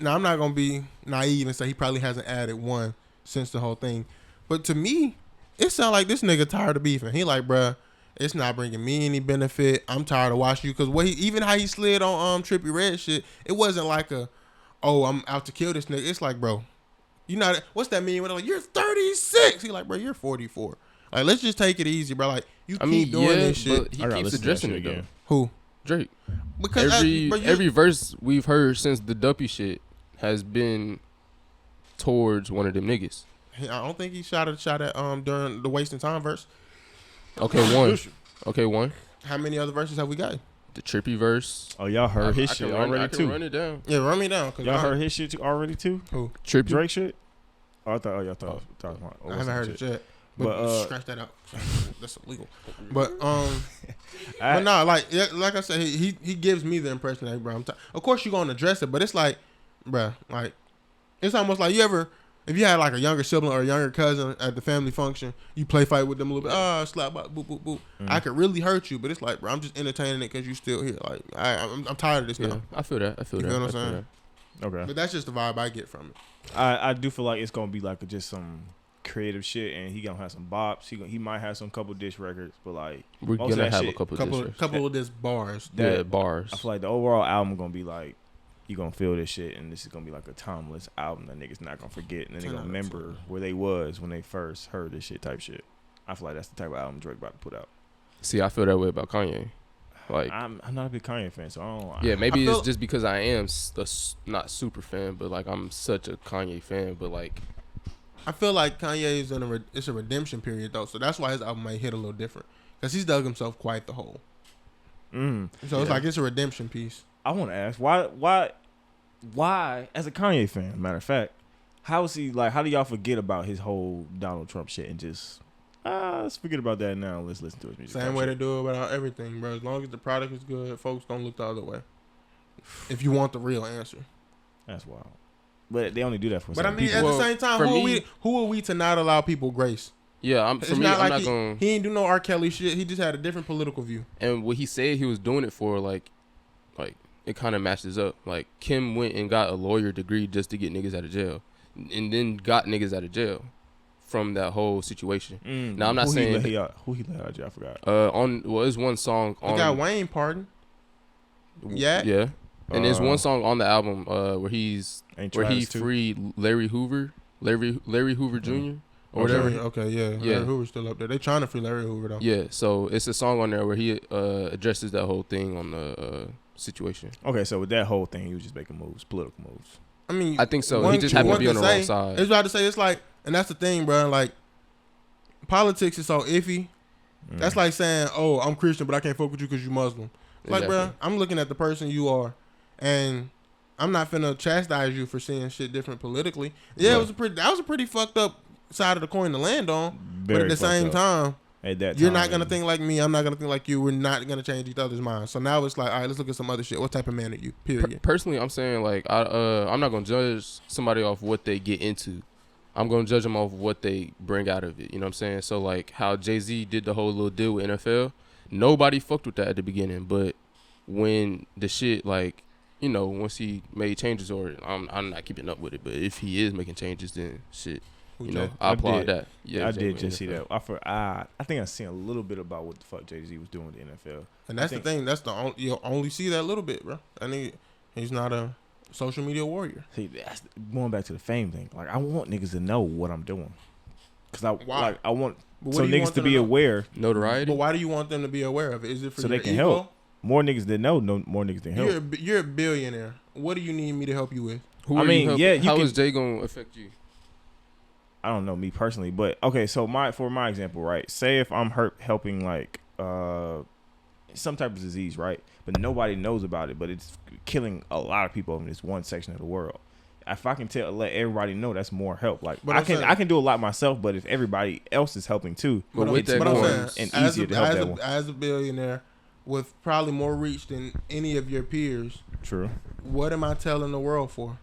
Now, I'm not going to be naive and say he probably hasn't added one since the whole thing. But to me, it sounds like this nigga tired of beefing. He like, bruh, it's not bringing me any benefit. I'm tired of watching you. Because even how he slid on Trippie Redd shit, it wasn't like I'm out to kill this nigga. It's like, bro, what's that mean? When they're like, you're 36. He like, bro, you're 44. Like, let's just take it easy, bro. Like, keep doing this shit. But he keeps addressing it, though. Who? Drake. Because every verse we've heard since the Duppy shit has been towards one of them niggas. I don't think he shot at during the Wasting Time verse. Okay, one. How many other verses have we got? The Trippie verse. Oh, y'all heard his shit already, too. I can run it down. Yeah, run me down. Y'all heard his shit already, too? Who? Trippie. Drake shit? Y'all thought I haven't heard it yet. But scratch that out. That's illegal. But but no, like I said, he gives me the impression that, bro, of course you're gonna address it, but it's like, bro, like it's almost like if you had like a younger sibling or a younger cousin at the family function, you play fight with them a little bit, slap, boop, boop, boop. I could really hurt you, but it's like, bro, I'm just entertaining it because you still here. Like I'm tired of this now. I feel that. You know what I'm saying? Okay. But that's just the vibe I get from it. I do feel like it's gonna be like just some creative shit, and he gonna have some bops. He might have some couple dish records, but like we're gonna have a couple of diss bars. Bars. I feel like the overall album gonna be like you gonna feel this shit, and this is gonna be like a timeless album that niggas not gonna forget, and then they gonna remember where they was when they first heard this shit type shit. I feel like that's the type of album Drake about to put out. See, I feel that way about Kanye. Like I'm not a big Kanye fan, so I don't. Yeah, maybe it's just because I am not super fan, but like I'm such a Kanye fan, but like. I feel like Kanye is it's a redemption period though, so that's why his album might hit a little different because he's dug himself quite the hole. So it's like it's a redemption piece. I want to ask why as a Kanye fan, matter of fact, how is he like? How do y'all forget about his whole Donald Trump shit and just let's forget about that now? Let's listen to his music. Same way to do it about everything, bro. As long as the product is good, folks don't look the other way. If you want the real answer, that's wild. But they only do that for. But I mean, at the same time, who are we to not allow people grace? Yeah, I'm not gonna. He ain't do no R. Kelly shit. He just had a different political view. And what he said he was doing it for, like it kind of matches up. Like Kim went and got a lawyer degree just to get niggas out of jail, and then got niggas out of jail from that whole situation. Now I'm not saying who he let out of jail. I forgot. It's one song on. He got Wayne pardoned. Yeah. And there's one song on the album where he freed Larry Hoover Jr. or whatever. Okay, yeah. Larry Hoover's still up there. They trying to free Larry Hoover though. Yeah, so it's a song on there where he addresses that whole thing on the situation. Okay, so with that whole thing, he was just making moves, political moves. I mean, I think so. He just happened to be on the wrong side. It's about to say it's like, and that's the thing, bro. Like, politics is so iffy. That's like saying, "Oh, I'm Christian, but I can't fuck with you because you Muslim." Like, bro, I'm looking at the person you are. And I'm not finna chastise you for seeing shit different politically. Yeah, that was a pretty fucked up side of the coin to land on. Very but at the same time, at that you're not gonna think like me. I'm not gonna think like you. We're not gonna change each other's minds. So now it's like, all right, let's look at some other shit. What type of man are you? Period. Personally, I'm saying like I'm not gonna judge somebody off what they get into. I'm gonna judge them off what they bring out of it. You know what I'm saying? So like how Jay-Z did the whole little deal with NFL, nobody fucked with that at the beginning. But when the shit like, you know, once he made changes, or I'm not keeping up with it, but if he is making changes, then shit, you know, I applaud that. Yeah, I did just see that. I think I seen a little bit about what the fuck Jay-Z was doing with the NFL. And that's the thing. That's the only, you'll only see that little bit, bro. I think he's not a social media warrior. See, that's going back to the fame thing. Like, I want niggas to know what I'm doing, cause I want niggas to be aware. Notoriety. But why do you want them to be aware of it? Is it for so your they can ego? help? More niggas that know, more niggas than help. You're a billionaire. What do you need me to help you with? How is Jay gonna affect you? I don't know, me personally, but okay. So for my example, right? Say if I'm helping like some type of disease, right? But nobody knows about it, but it's killing a lot of people in this one section of the world. If I can let everybody know, that's more help. Like, I can do a lot myself, but if everybody else is helping too, it's more and easier to help that one. As a billionaire with probably more reach than any of your peers, true. What am I telling the world for?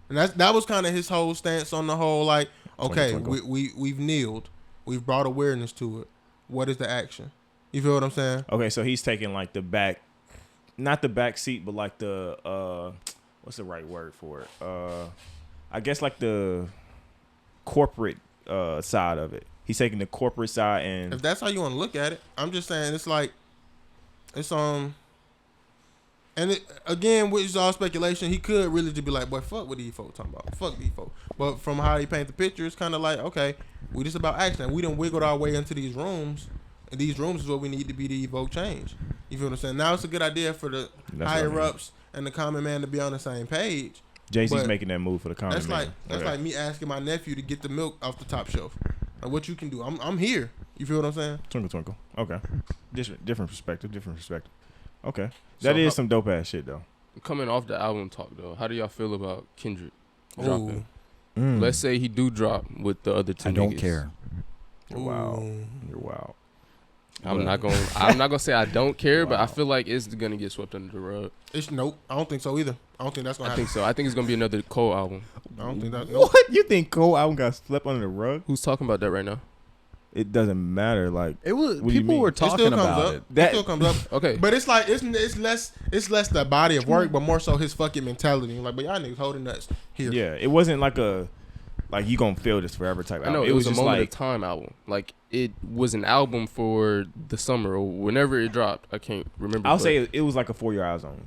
And that was kind of his whole stance on the whole, like, okay, we've kneeled, we've brought awareness to it. What is the action? You feel what I'm saying? Okay, so he's taking like not the back seat, but like the what's the right word for it? I guess like the corporate side of it. He's taking the corporate side, and if that's how you want to look at it, I'm just saying it's like and it, again, which is all speculation. He could really just be like, boy, fuck what these folks talking about. Fuck these folks. But from how he paint the picture, it's kind of like, okay, we just about action. We done wiggled our way into these rooms. And these rooms is what we need to be to evoke change. You feel what I'm saying? Now it's a good idea for the higher ups and the common man to be on the same page. Jay-Z's making that move for the common man. That's like me asking my nephew to get the milk off the top shelf. Like, what you can do. I'm here. You feel what I'm saying? Twinkle, twinkle. Okay. Different perspective. Okay. That is some dope ass shit though. Coming off the album talk though, how do y'all feel about Kendrick dropping? Let's say he do drop with the other two. I don't care. You're wild. I'm not gonna say I don't care, but I feel like it's gonna get swept under the rug. Nope. I don't think so either. I don't think that's gonna happen. I think so. I think it's gonna be another Cole album. I don't think that. Nope. What? You think Cole album got swept under the rug? Who's talking about that right now? It doesn't matter. Like, it was. People were talking about it. That still comes up. Okay, but it's like it's less the body of work, but more so his fucking mentality. Like, but y'all niggas holding nuts here. Yeah, it wasn't like you gonna feel this forever type album. I know it was a moment of time album. Like, it was an album for the summer or whenever it dropped. I can't remember. I'll say it was like a 4 Year Eyes Only.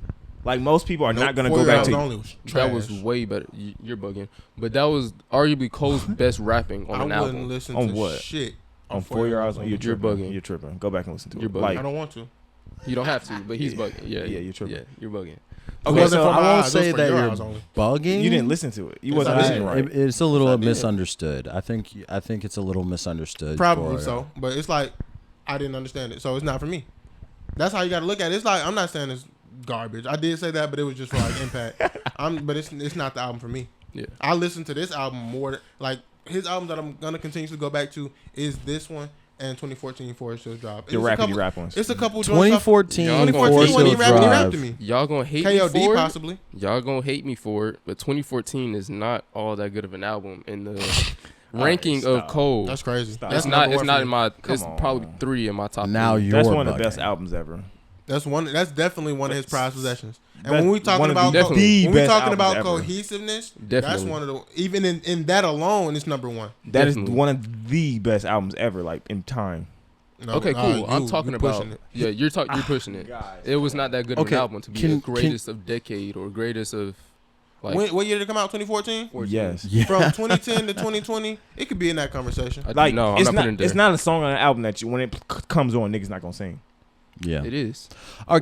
Like, most people are not gonna go back to. That was way better. You're bugging, but that was arguably Cole's best rapping on an album. I wouldn't listen on to what? Shit. On 4 Year Eyes Only. You're bugging. You're tripping. Go back and listen to it. You're bugging. Like, I don't want to. You don't have to, but he's bugging. Yeah, you're tripping. Yeah, you're bugging. Okay, so I won't say that you're bugging. You didn't listen to it. You wasn't listening right. It's a little misunderstood. I think it's a little misunderstood. Probably so, but it's like I didn't understand it, so it's not for me. That's how you got to look at it. It's like, I'm not saying it's garbage. I did say that, but it was just for like impact. But it's not the album for me. Yeah, I listen to this album more. Like, his album that I'm gonna continuously go back to is this one. And 2014 Forest Hills Drive. The rapidy rap ones. It's a couple. 2014 Forest Hills Drive. Y'all gonna hate KOD me for possibly. Y'all gonna hate me for it, but 2014 is not all that good of an album in the ranking of Cole. That's crazy. It's not in my. It's probably 3 in my top. Now three. That's one of the best albums ever. That's definitely one of his prized possessions. And when we talking about cohesiveness, that's one of the, even in that alone, it's number one. That is one of the best albums ever, like, in time. No, okay, cool. I'm talking about you're pushing it. It was not that good of an album to be the greatest of decade or greatest of. Like, what year did it come out? 2014. Yes. Yeah. From 2010 to 2020, it could be in that conversation. Like, no, I'm not putting it there. It's not a song on an album that when it comes on, niggas not gonna sing. Yeah, it is.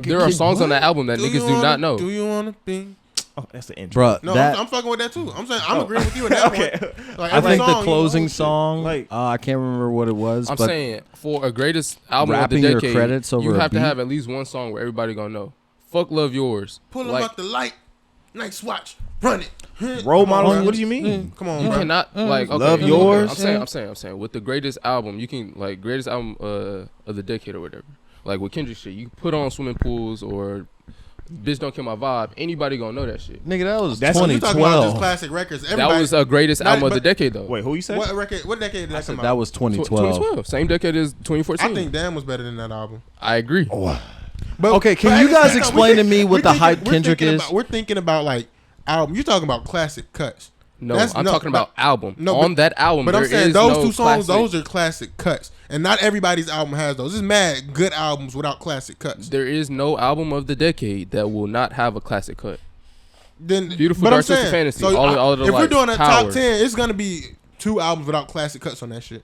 There are songs on that album that niggas do not know. Do you wanna be? Oh, that's the intro. Bruh, no, I'm fucking with that too. I'm saying I'm agreeing with you in that one. Like, I think the closing song, I can't remember what it was. I'm saying for a greatest album of the decade, you have to have at least one song where everybody gonna know. Fuck Love Yours. Pull up the light. Nice watch. Run it. Role models? What do you mean? Come on, You bro. cannot like Love yours. I'm saying with the greatest album, you can like greatest album of the decade or whatever. Like with Kendrick shit, you can put on Swimming Pools or Bitch Don't Kill My Vibe. Anybody gonna know that shit. Nigga, that was You talking about 2012. just classic records. That was a greatest album of the decade though. Wait, who you say? What record? What decade did that come out? That was 2012. 2012. Same decade as 2014. I think Damn was better than that album. I agree. But, Okay, can but you at the guys same time, explain to me what the thinking- hype we're Kendrick thinking is? We're thinking about like album. You're talking about classic cuts. No, I'm talking about album. No, on that album, But I'm there saying is those no two songs, classic- those are classic cuts, and not everybody's album has those. There's mad good albums without classic cuts. There is no album of the decade that will not have a classic cut. Then Beautiful but Dark I'm Twisted saying, Fantasy, So all of the if we're lights, doing a Power. top 10, it's gonna be 2 albums without classic cuts on that shit.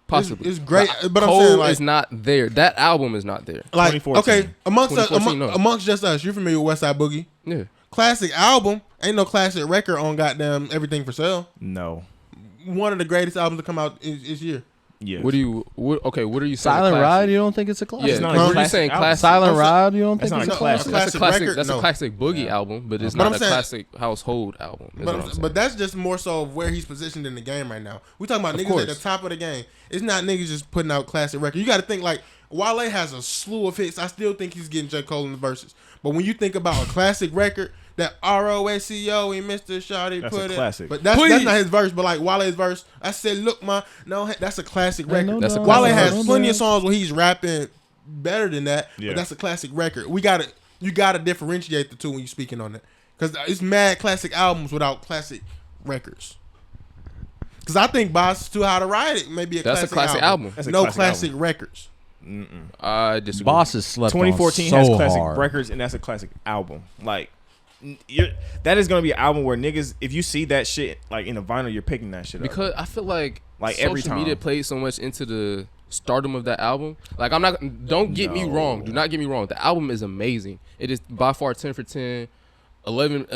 Possibly, It's great, but I'm Cole saying like is not there. That album is not there. like 2014. okay amongst us, 2014, no. amongst just us. You're familiar with West Side Boogie? Yeah, Classic album, ain't no classic record on goddamn Everything for Sale. No. One of the greatest albums to come out this year. Yes. what are you saying? Silent classic? Ride, you don't think it's a classic? Yeah, It's not what a are you classic saying? album. Classic. Silent Ride, you don't That's think not it's a classic. classic record, That's no. a classic boogie album, but it's But not I'm a saying- classic household album. Is what I'm saying. But that's just more so of where he's positioned in the game right now. We talking about Of niggas course. at the top of the game. It's not niggas just putting out classic records. You got to think like Wale has a slew of hits. I still think he's getting J. Cole in the verses. But when you think about a classic record, that ROSCO and Mr. Shawty That's put a it. classic. But that's not his verse. But like Wale's verse, I said, look, that's a classic record. no, That's a no, classic Wale has no, plenty no. of songs where he's rapping better than that. Yeah. But that's a classic record. You gotta differentiate the two when you're speaking on it. Because it's mad classic albums without classic records. Because I think Boss is Too High to Ride It may be That's a classic album. That's a No classic classic album. records. I disagree. Boss is slept 2014 on so has classic hard. records, and that's a classic album. Like, that is gonna be an album where niggas, if you see that shit like in a vinyl, you're picking that shit up. Because I feel like Like, every social media time. played so much into the stardom of that album. Like don't get me wrong. Do not get me wrong. The album is amazing. It is by far 10 for 10, 11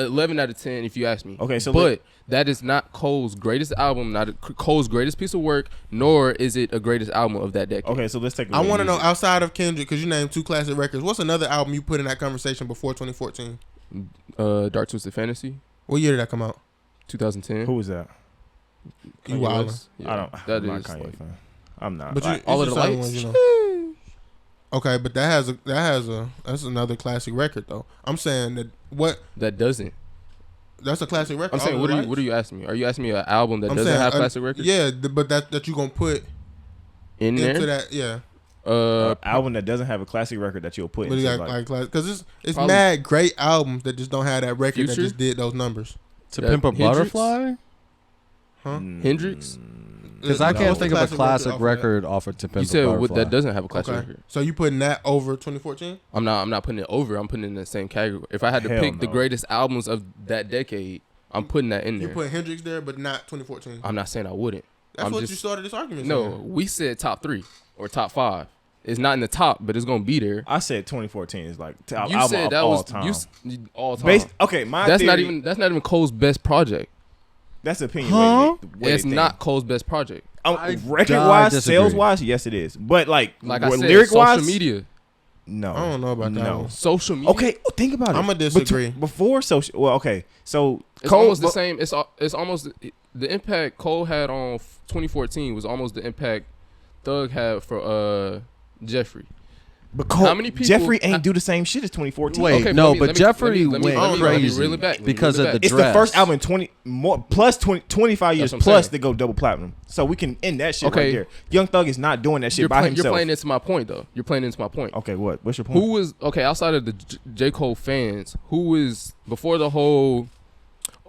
out of 10 if you ask me. Okay, so but that is not Cole's greatest album, not Cole's greatest piece of work, nor is it a greatest album of that decade. Okay, so let's take. I want to know outside of Kendrick, because you named 2 classic records. What's another album you put in that conversation before 2014? Dark Twisted Fantasy, What year did that come out? 2010. Who was that? You Kanye wildin'. West. Yeah, I don't. That I'm not is Kanye like, fan. I'm not. But Like, all it's of the certain lights. ones, you know. Okay, but that's another classic record though. I'm saying that doesn't. that's a classic record. I'm saying, All what the are Lights? you asking me? Are you asking me an album that I'm doesn't saying, have classic records? Yeah, but that you gonna put in into there. that, yeah. album that doesn't have a classic record that you'll put But into you got like, like because it's Probably- mad great albums that just don't have that record that Future? just did those numbers. To That Pimp a Hendrix? Butterfly? Huh? Hendrix. Because I No. can't What's the think of a classic off of that? record off of To Pimp You a said Butterfly. that doesn't have a classic Okay, record. so you putting that over 2014? I'm not putting it over. I'm putting it in the same category. If I had to Hell pick the no. greatest albums of that decade, I'm putting that in You there. put Hendrix there, but not 2014. I'm not saying I wouldn't. That's I'm what just, you started this argument. No, saying. we said top 3 or top 5. It's not in the top, but it's gonna be there. I said 2014 is like top You album said of that all was time. all time. Okay, my That's theory, not even Cole's best project. That's the opinion. Huh? It's not Cole's best project. Record wise, disagree. sales wise, yes it is. But like I said, lyric wise, social media. no. I don't know about that No. one. Social media. Okay, think about it. I'ma disagree. Before social, well, okay, so It's Cole, almost the same. It's almost the impact Cole had on 2014 was almost the impact Thug had for Jeffrey. But Cole, How many people- Jeffrey ain't do the same shit as 2014. Wait, Okay, no, let me- but let me- Jeffrey let me- went let me crazy reel it back. Let me because reel of it the back. It's dress. the first album in 25 years That's what I'm plus saying. to go double platinum. So we can end that shit Okay. right there. Young Thug is not doing that shit You're, by you're himself. playing into my point though. You're playing into my point. Okay, what's your point? Who was okay outside of the J. Cole fans? Who was before the whole?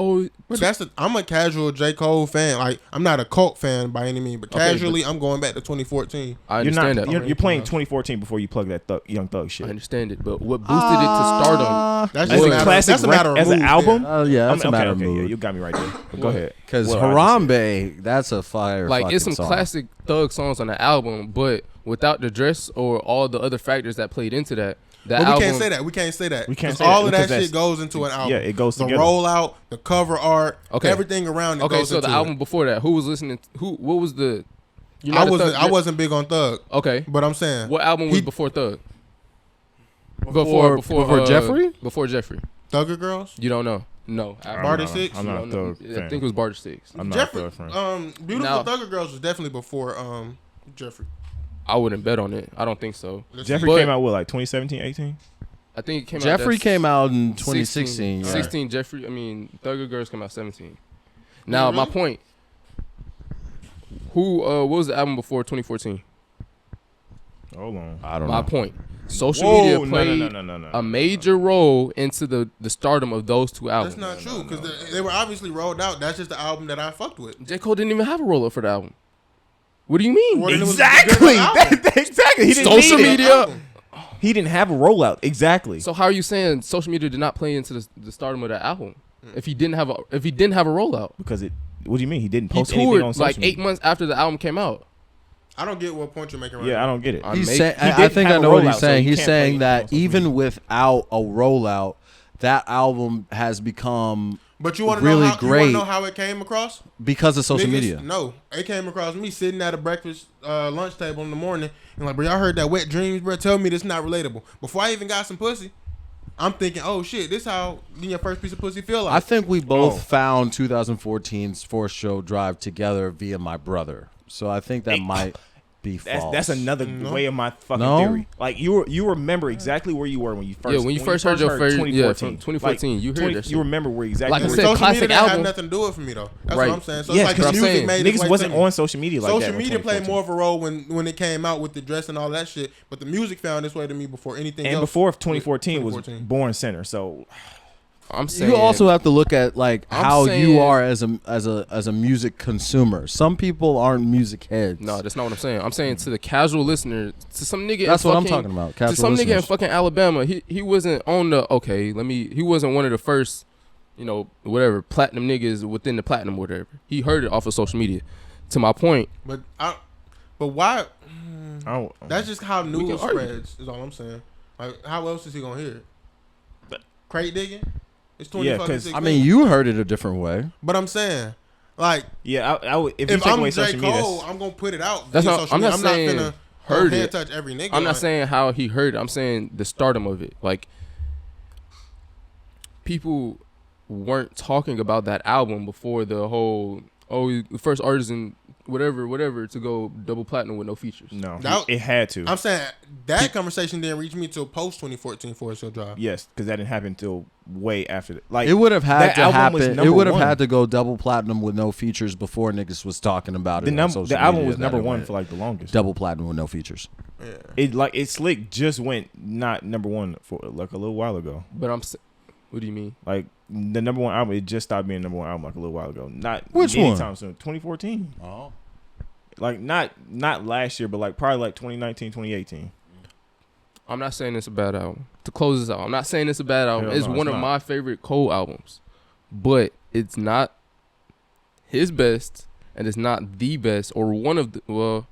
Oh, But I'm a casual J. Cole fan. Like I'm not a cult fan by any means, but Okay, casually I'm going back to 2014. I You're understand not. that. You're playing 2014 before you plug that Young Thug shit. I understand it, but what boosted it to stardom? That's As just a a matter. classic That's a matter of as an mood album. then. Yeah, that's a matter of Yeah, mood. you got me right there. But go ahead. Because What I just Harambe, that's a fire. Like it's some fucking song. classic Thug songs on the album, but without the dress or all the other factors that played into that. That But we album, can't say that. We can't say that. We can't 'Cause say all that of that because shit goes into an album. Yeah, it goes the together. rollout, the cover art, Okay. everything around it Okay, goes so into the album it. before that, who was listening? What was the? You're I not a wasn't. Thug- I wasn't big on Thug, Okay, but I'm saying what album was He- before Thug? Before Jeffrey? Before Jeffrey. Thugger Girls? You don't know. No. Barter 6? I'm not a Thug I fan. think it was Barter 6. I'm not Jeffrey, a Thug fan. Beautiful Now- Thugger Girls was definitely before Jeffrey. I wouldn't bet on it. I don't think so. Jeffrey But- came out with like 2017, 18. I think it came Jeffrey out. came out in 2016. 16. Jeffrey. I mean, Thugger Girls came out 17. Now my point. What was the album before 2014? Hold on. I don't My know. point. Social media no, played no. a major role into the stardom of those two albums. That's not true because they were obviously rolled out. That's just the album that I fucked with. J. Cole didn't even have a roll up for the album. What do you mean? Well, then it was a Exactly. different album. Exactly. He didn't Social need it. media. Album. He didn't have a rollout. Exactly. So how are you saying social media did not play into the stardom of that album? If he didn't have a rollout, Because it. What do you mean? He didn't he post anything toured on social like 8 media. months after the album came out. I don't get what point you're making right Yeah, now. I don't get it. I He's make- saying, he I didn't think have I a know what rollout, he's so saying. you He's can't play saying it that on social even media. without a rollout, that album has become But you want to really know how you want great to know how it came across? because of social Niggas- media. No, it came across me sitting at a breakfast lunch table in the morning and like, bro, y'all heard that Wet Dreams, bro? Tell me this not relatable. Before I even got some pussy, I'm thinking, oh shit, this how getting your first piece of pussy feel like. I think we both found 2014's Forced Show Drive together via my brother. So I think that might be false. That's another way of my fucking No? theory. Like you remember exactly where you were when you first. Yeah, when you first heard your favorite- 2014. yeah, 2014, you heard that shit. You remember where exactly. Like I where said, you- social classic media didn't album. have nothing to do with it for me though. That's Right. what I'm saying. So Yeah, it's like 'cause the I'm music saying made its niggas way wasn't to me. on social media like that. Social in media played 2014. more of a role when it came out with the dress and all that shit. But the music found its way to me before anything else. And before 2014 was 2014. Born Center. So I'm saying You also have to look at like I'm how saying- you are as a music consumer. Some people aren't music heads. no, that's not what I'm saying. I'm saying to the casual listener, to some nigga. That's in what I'm fucking- talking about. To Casual some nigga in listeners. fucking Alabama, he wasn't on the he wasn't one of the first, whatever platinum niggas within the platinum or whatever. He heard it off of social media. To my point, But why? I don't, That's just how can news argue. spreads. Is all I'm saying. Like, how else is he gonna hear it? Crate digging. It's Yeah, 20 I mean, you heard it a different way. But I'm saying, like, yeah, I would. If you if take I'm away J. social media, Cole, I'm gonna put it out. That's via not- social I'm media. not saying finna heard hand it. touch every nigga. I'm not like, saying how he heard it. I'm saying the stardom of it. Like, people weren't talking about that album before the whole the first artist in whatever to go double platinum with no features. no, That- it had to. I'm saying that conversation didn't reach me till post 2014 Forest Hill Drive. Yes, because that didn't happen until way after that. Like It would have had that to album was happen. It number would have one. had to go double platinum with no features before niggas was talking about it. on social The album media was that number it one went for like the longest. double platinum with no features. Yeah. It Slick just went not number one for like a little while ago. But what do you mean? Like the number one album, it just stopped being number one album like a little while ago. Not Which one? anytime soon. 2014. Oh, Like not last year, but like probably like 2019, 2018. I'm not saying it's a bad album. To close this out, I'm not saying it's a bad album. Hell It's no, one it's of not. my favorite Cole albums, but it's not his best, and it's not the best, or one of the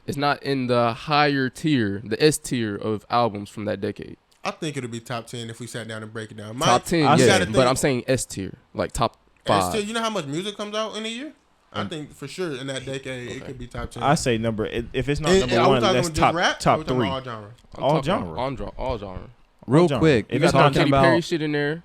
it's not in the higher tier, the S tier of albums from that decade. I think it'll be top 10 if we sat down and break it down. Top 10, I yeah, gotta but I'm saying S tier, like top 5. You know how much music comes out in a year? I think for sure in that decade it could be top 10. I say if it's not And- number and are we one, talking that's just top rap, or top we talking three. about all genre? All genre. All genre. real genre. quick, If you it's not talking Katy about Perry shit in there.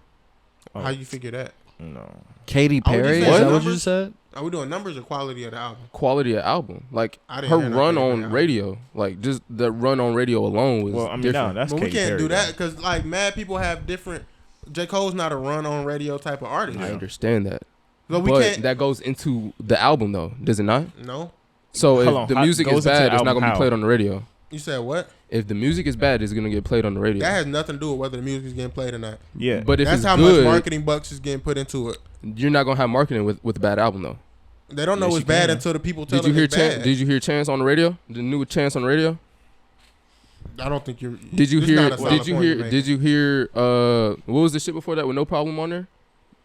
Oh. How you figure that? No. Katy Are we just Perry? Is saying that what you numbers? just said? Are we doing numbers or quality of the album? Quality of album, like I didn't her hear no run Katy Perry on album. radio, like just the run on radio alone was Well, I mean, different. no, that's But we Katy can't Perry, do that though. because like mad people have different. J. Cole's not a run on radio type of artist. I understand that, So we but can't. that goes into the album though, does it not? No, So Hold if on, the how- music goes is into the bad, it's not album gonna be how? played on the radio. you said what? If the music is bad, it's gonna get played on the radio. That has nothing to do with whether the music is getting played or not. Yeah. But if That's it's how good, much marketing bucks is getting put into it. you're not gonna have marketing with a bad album though. They don't know Yes, it's you bad can. until the people tell Did you them hear it's bad. Did you hear Chance on the radio? The new Chance on the radio? I don't think you're. Did you it's hear? not a solid Did you point hear? you're Did you hear? What was the shit before that with No Problem on there?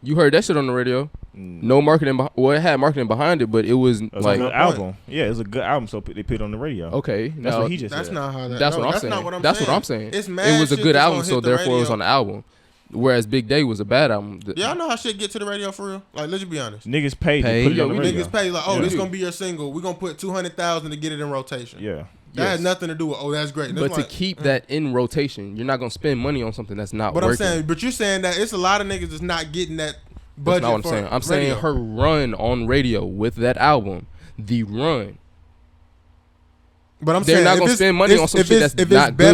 You heard that shit on the radio. No marketing. Well, it had marketing behind it, but it was It was like a good album. Yeah, it was a good album, so they put it on the radio. okay. That's now, what he just That's said. not how that. That's no, what I'm that's saying. Not what I'm That's saying. what I'm saying. It's mad It was a shit good that's album, gonna so hit the therefore it was radio. on the album. Whereas Big Day was a bad album. Y'all know how shit get to the radio for real? Like, let's just be honest. Niggas paid to Paid? put it on Yeah, the we radio. Niggas pay like, oh, Yeah. this gonna be your single. We gonna put 200,000 to get it in rotation. Yeah. That has nothing to do with, that's great. But to keep that in rotation, you're not going to spend money on something that's not working. But you're saying that it's a lot of niggas that's not getting that budget. That's not what I'm saying. I'm saying her run on radio with that album, the run. But I'm They're saying not going to spend money on some shit that's not good.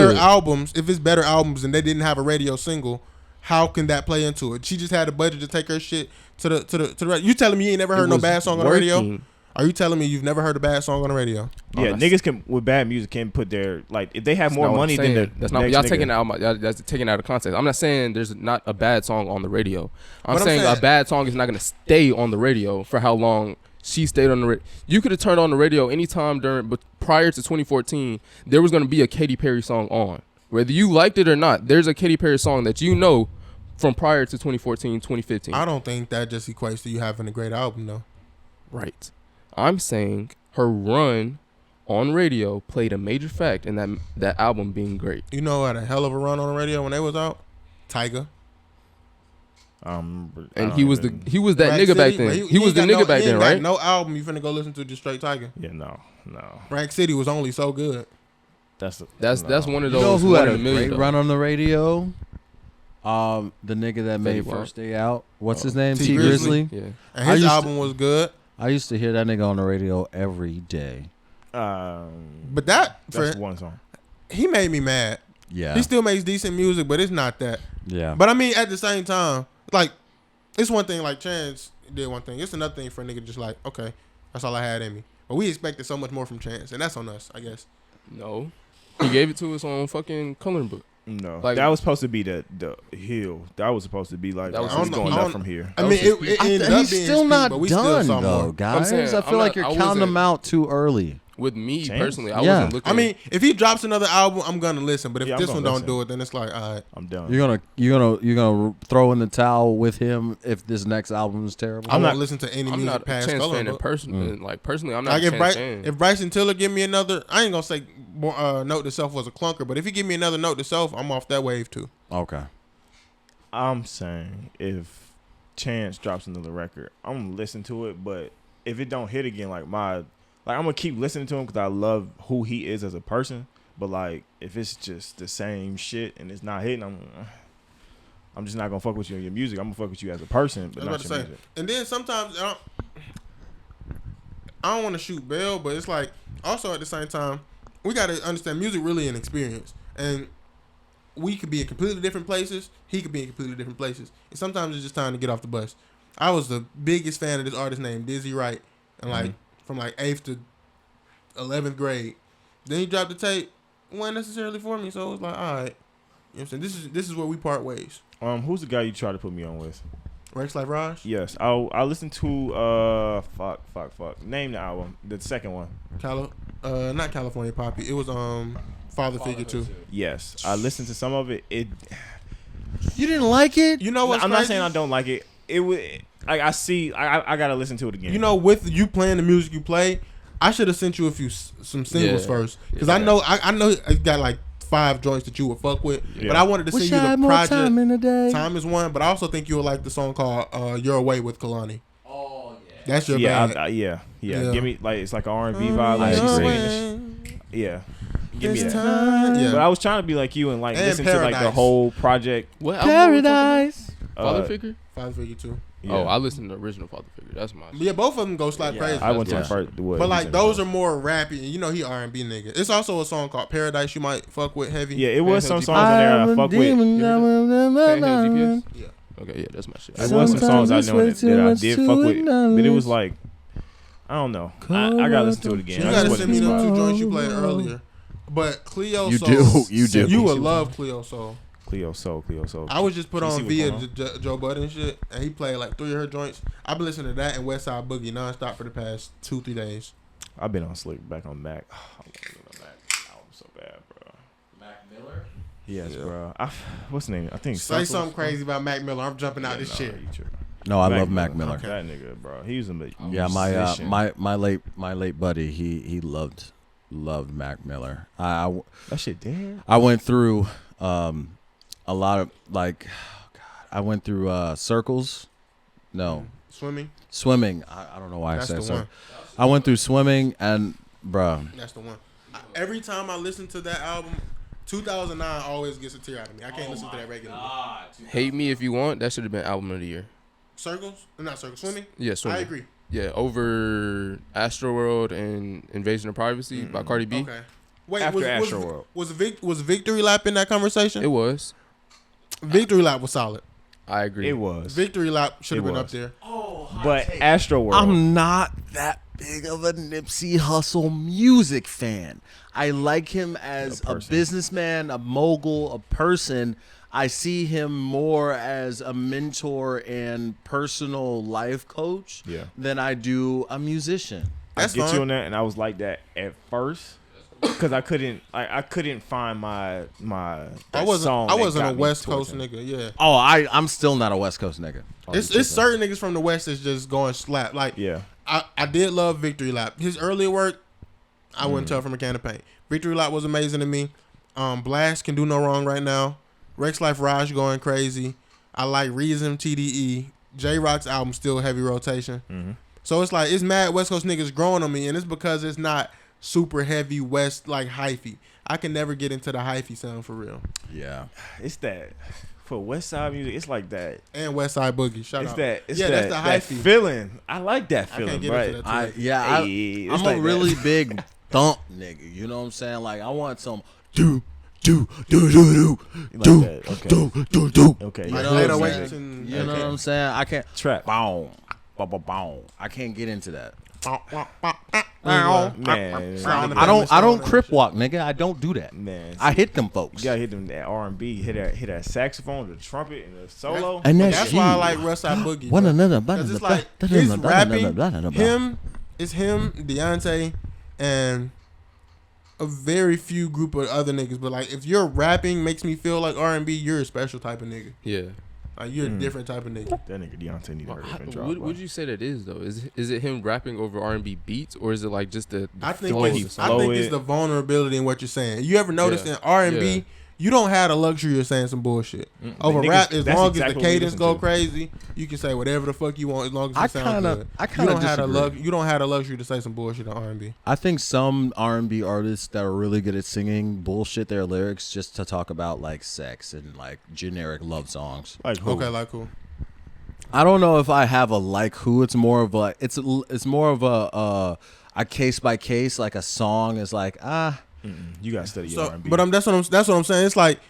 If it's better albums and they didn't have a radio single, how can that play into it? She just had a budget to take her shit to the. You telling me you ain't never heard no bad song on the radio? Are you telling me you've never heard a bad song on the radio? Yeah, niggas with bad music can put their if they have more money than the that's not y'all taking out of context. I'm not saying there's not a bad song on the radio. I'm saying a bad song is not going to stay on the radio for how long she stayed on the radio. You could have turned on the radio anytime but prior to 2014, there was going to be a Katy Perry song on. Whether you liked it or not, there's a Katy Perry song that you know from prior to 2014, 2015. I don't think that just equates to you having a great album, though. Right. I'm saying her run on radio played a major fact in that album being great. You know, had a hell of a run on the radio when they was out. Tyga. And he was that nigga back then. He was the nigga back then, right? No album you finna go listen to just straight Tyga. Yeah, no. Rack City was only so good. That's one of those. You know who had a great though. run on the radio? The nigga that made First Day Out. What's his name? T Grizzly. Yeah. And his album was good. I used to hear that nigga on the radio every day. But that's one song. He made me mad. Yeah. He still makes decent music, but it's not that. Yeah. But I mean, at the same time, like, it's one thing, like, Chance did one thing. It's another thing for a nigga just like, okay, that's all I had in me. But we expected so much more from Chance, and that's on us, I guess. No. He gave it to us on fucking coloring book. No, that was supposed to be the hill. That was supposed to be like he's going up from here. I mean, it ended up he's being still not but we done still saw though, more. guys. I feel like you're counting them out too early. With me Chance? personally, I wasn't looking. I mean, if he drops another album, I'm gonna listen. But if this one don't listen. do it, then it's like, all right, I'm done. You're gonna throw in the towel with him if this next album is terrible. I'm not listening to any I'm music not a past Chance Color fan in Book. person. Like personally, I'm not Like a Chance fan. if Bryson Tiller give me another, I ain't gonna say Note to Self was a clunker, but if he give me another Note to Self, I'm off that wave too. Okay. I'm saying if Chance drops another record, I'm gonna listen to it. But if it don't hit again, I'm gonna keep listening to him because I love who he is as a person. But like, if it's just the same shit and it's not hitting, I'm just not gonna fuck with you in your music. I'm gonna fuck with you as a person, but not your music. And then sometimes I don't want to shoot bail, but it's like also at the same time we gotta understand music really an experience, and we could be in completely different places. He could be in completely different places, and sometimes it's just time to get off the bus. I was the biggest fan of this artist named Dizzy Wright, and from 8th to 11th grade. Then he dropped the tape. Wasn't necessarily for me, so it was like, all right. You know what I'm saying? This is where we part ways. Who's the guy you try to put me on with? Rex Like Raj? Yes, I listened to fuck. Name the album, the second one. Not California Poppy. It was Father Figure 2. Yes, I listened to some of it. You didn't like it? You know what? I'm not saying I don't like it. It was like I gotta listen to it again. You know, with you playing the music you play, I should have sent you some singles first, because I know it got like 5 joints that you would fuck with, but I wanted to send you the project. Time is one, but I also think you would like the song called "Your Way" with Kalani. Oh yeah, that's your bag. Yeah. Give me it's like an R&B vibe. Yeah. Give me that. Yeah. But I was trying to be like you and listen to the whole project. What Paradise. Father Figure? Father Figure 2. Yeah. Oh, I listened to the original Father Figure. That's my shit. Yeah, both of them go slap crazy. I went to the first. But those are more rappy, and you know he R&B nigga. It's also a song called Paradise you might fuck with heavy. Yeah, it was some songs on there I fuck with. Yeah. Okay, yeah, that's my shit. It was some songs I know that I did fuck with, but it was like, I don't know. I gotta listen to it again. You gotta send me them 2 joints you played earlier. But Cleo You Soul. do. You would love Cleo Soul. Cleo Soul. I was just put on via Joe Budden shit, and he played like 3 of her joints. I've been listening to that and West Side Boogie nonstop for the past 2-3 days. I've been on sleep back on Mac. I want to get on Mac album so bad, bro. Mac Miller? Yes, bro. What's the name? I think Say something crazy about Mac Miller. I'm jumping out this shit. No, I love Mac Miller. That nigga, bro. He was a musician. Yeah, my late buddy, he loved Mac Miller. That shit dead. I went through a lot of I went through circles. No. Swimming. I don't know why That's I said the so. one. I went through swimming and bruh. That's the one. Every time I listen to that album, 2009 always gets a tear out of me. I can't listen to that regularly. Hate Me If You Want, that should have been album of the year. Circles? Not Circles. Swimming? Yeah, Swimming. I agree. Yeah, over Astroworld and Invasion of Privacy by Cardi B. Okay. Wait, After Astroworld. Was Victory Lap in that conversation? It was. Victory Lap was solid. I agree. It was. Victory Lap should have It been up was. there. But Astroworld. I'm not that big of a Nipsey Hussle music fan. I like him as a businessman, a mogul, a person. I see him more as a mentor and personal life coach than I do a musician. I get you on that, and I was like that at first because I couldn't find my I wasn't a West Coast nigga. Yeah. Oh, I'm still not a West Coast nigga. It's certain niggas from the West that's just going slap. Like, I did love Victory Lap. His earlier work, I wouldn't tell from a can of paint. Victory Lap was amazing to me. Blast Can Do No Wrong right now. Rex Life Raj going crazy. I like Reason, TDE. J-Rock's album still heavy rotation. Mm-hmm. So it's like, it's mad West Coast niggas growing on me, and it's because it's not super heavy West, like hyphy. I can never get into the hyphy sound for real. Yeah. It's that. For West Side music, it's like that. And West Side Boogie. Shout out. That's the that hyphy feeling. I like that feeling. I can't get right? into that I'm like a really big thump nigga. You know what I'm saying? Like, I want some do. Okay. You know what I'm saying? I can't trap. Boom. I can't get into that. Man, I don't crip walk, nigga. I don't do that. Man, I hit them folks. You gotta hit them that R&B, hit that saxophone, the trumpet, and the solo. And that's why I like West Side Boogie. One another, because it's like his rapping. It's him, Deontay, and a very few group of other niggas. But like, if your rapping makes me feel like R&B, you're a special type of nigga. Yeah. Like, you're a different type of nigga. That nigga Deontay need to hurry up and drop. What would you say that is though? Is it him rapping over R&B beats, or is it like just the I think flow? it's the vulnerability in what you're saying. You ever notice in R&B, you don't have the luxury of saying some bullshit. Over rap, as long as the cadence go crazy, you can say whatever the fuck you want as long as it sounds good. You don't have the luxury to say some bullshit on R&B. I think some R&B artists that are really good at singing bullshit their lyrics just to talk about like sex and like generic love songs. Like who? Okay, like who? I don't know if I have a like who. It's more of a more of a case by case. Like a song is like you gotta study your R&B. But that's what I'm saying. It's like,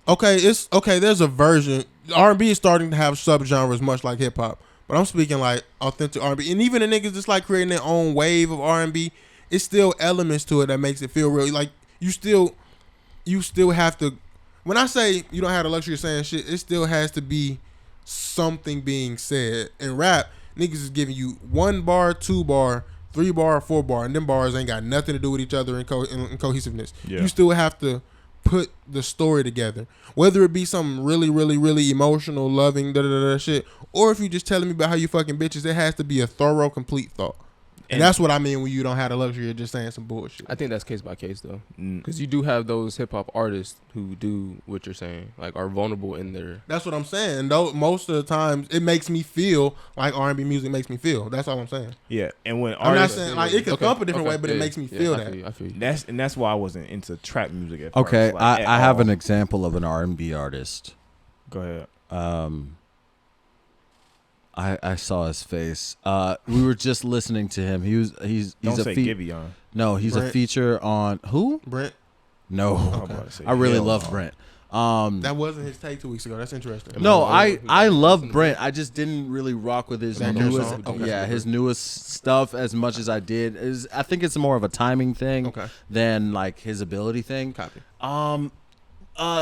okay. There's a version. R&B is starting to have subgenres much like hip hop. But I'm speaking like authentic R&B, and even the niggas just like creating their own wave of R&B. It's still elements to it that makes it feel real. Like you still have to. When I say you don't have the luxury of saying shit, it still has to be something being said. In rap, niggas is giving you 1 bar, 2 bar, 3 bar, 4 bar, and them bars ain't got nothing to do with each other in cohesiveness. Yeah. You still have to put the story together, whether it be something really, really, really emotional, loving, shit, or if you just telling me about how you fucking bitches. It has to be a thorough, complete thought. And that's what I mean when you don't have the luxury of just saying some bullshit. I think that's case by case though, because you do have those hip hop artists who do what you're saying, like are vulnerable in their. That's what I'm saying. Though most of the times it makes me feel like R&B music makes me feel. That's all I'm saying. Yeah, and when I'm not saying like it can thump a different way, but it makes me feel that. I feel you. That's why I wasn't into trap music at first. Okay, like, I have an example of an R&B artist. Go ahead. I saw his face. We were just listening to him. He's Don't a say Giveon. No, he's Brent. a feature on who? Brent. No, I really love Brent. That wasn't his take 2 weeks ago. That's interesting. No, I love Brent. I just didn't really rock with his newest, his newest stuff as much as I did. I think it's more of a timing thing than like his ability thing. Copy.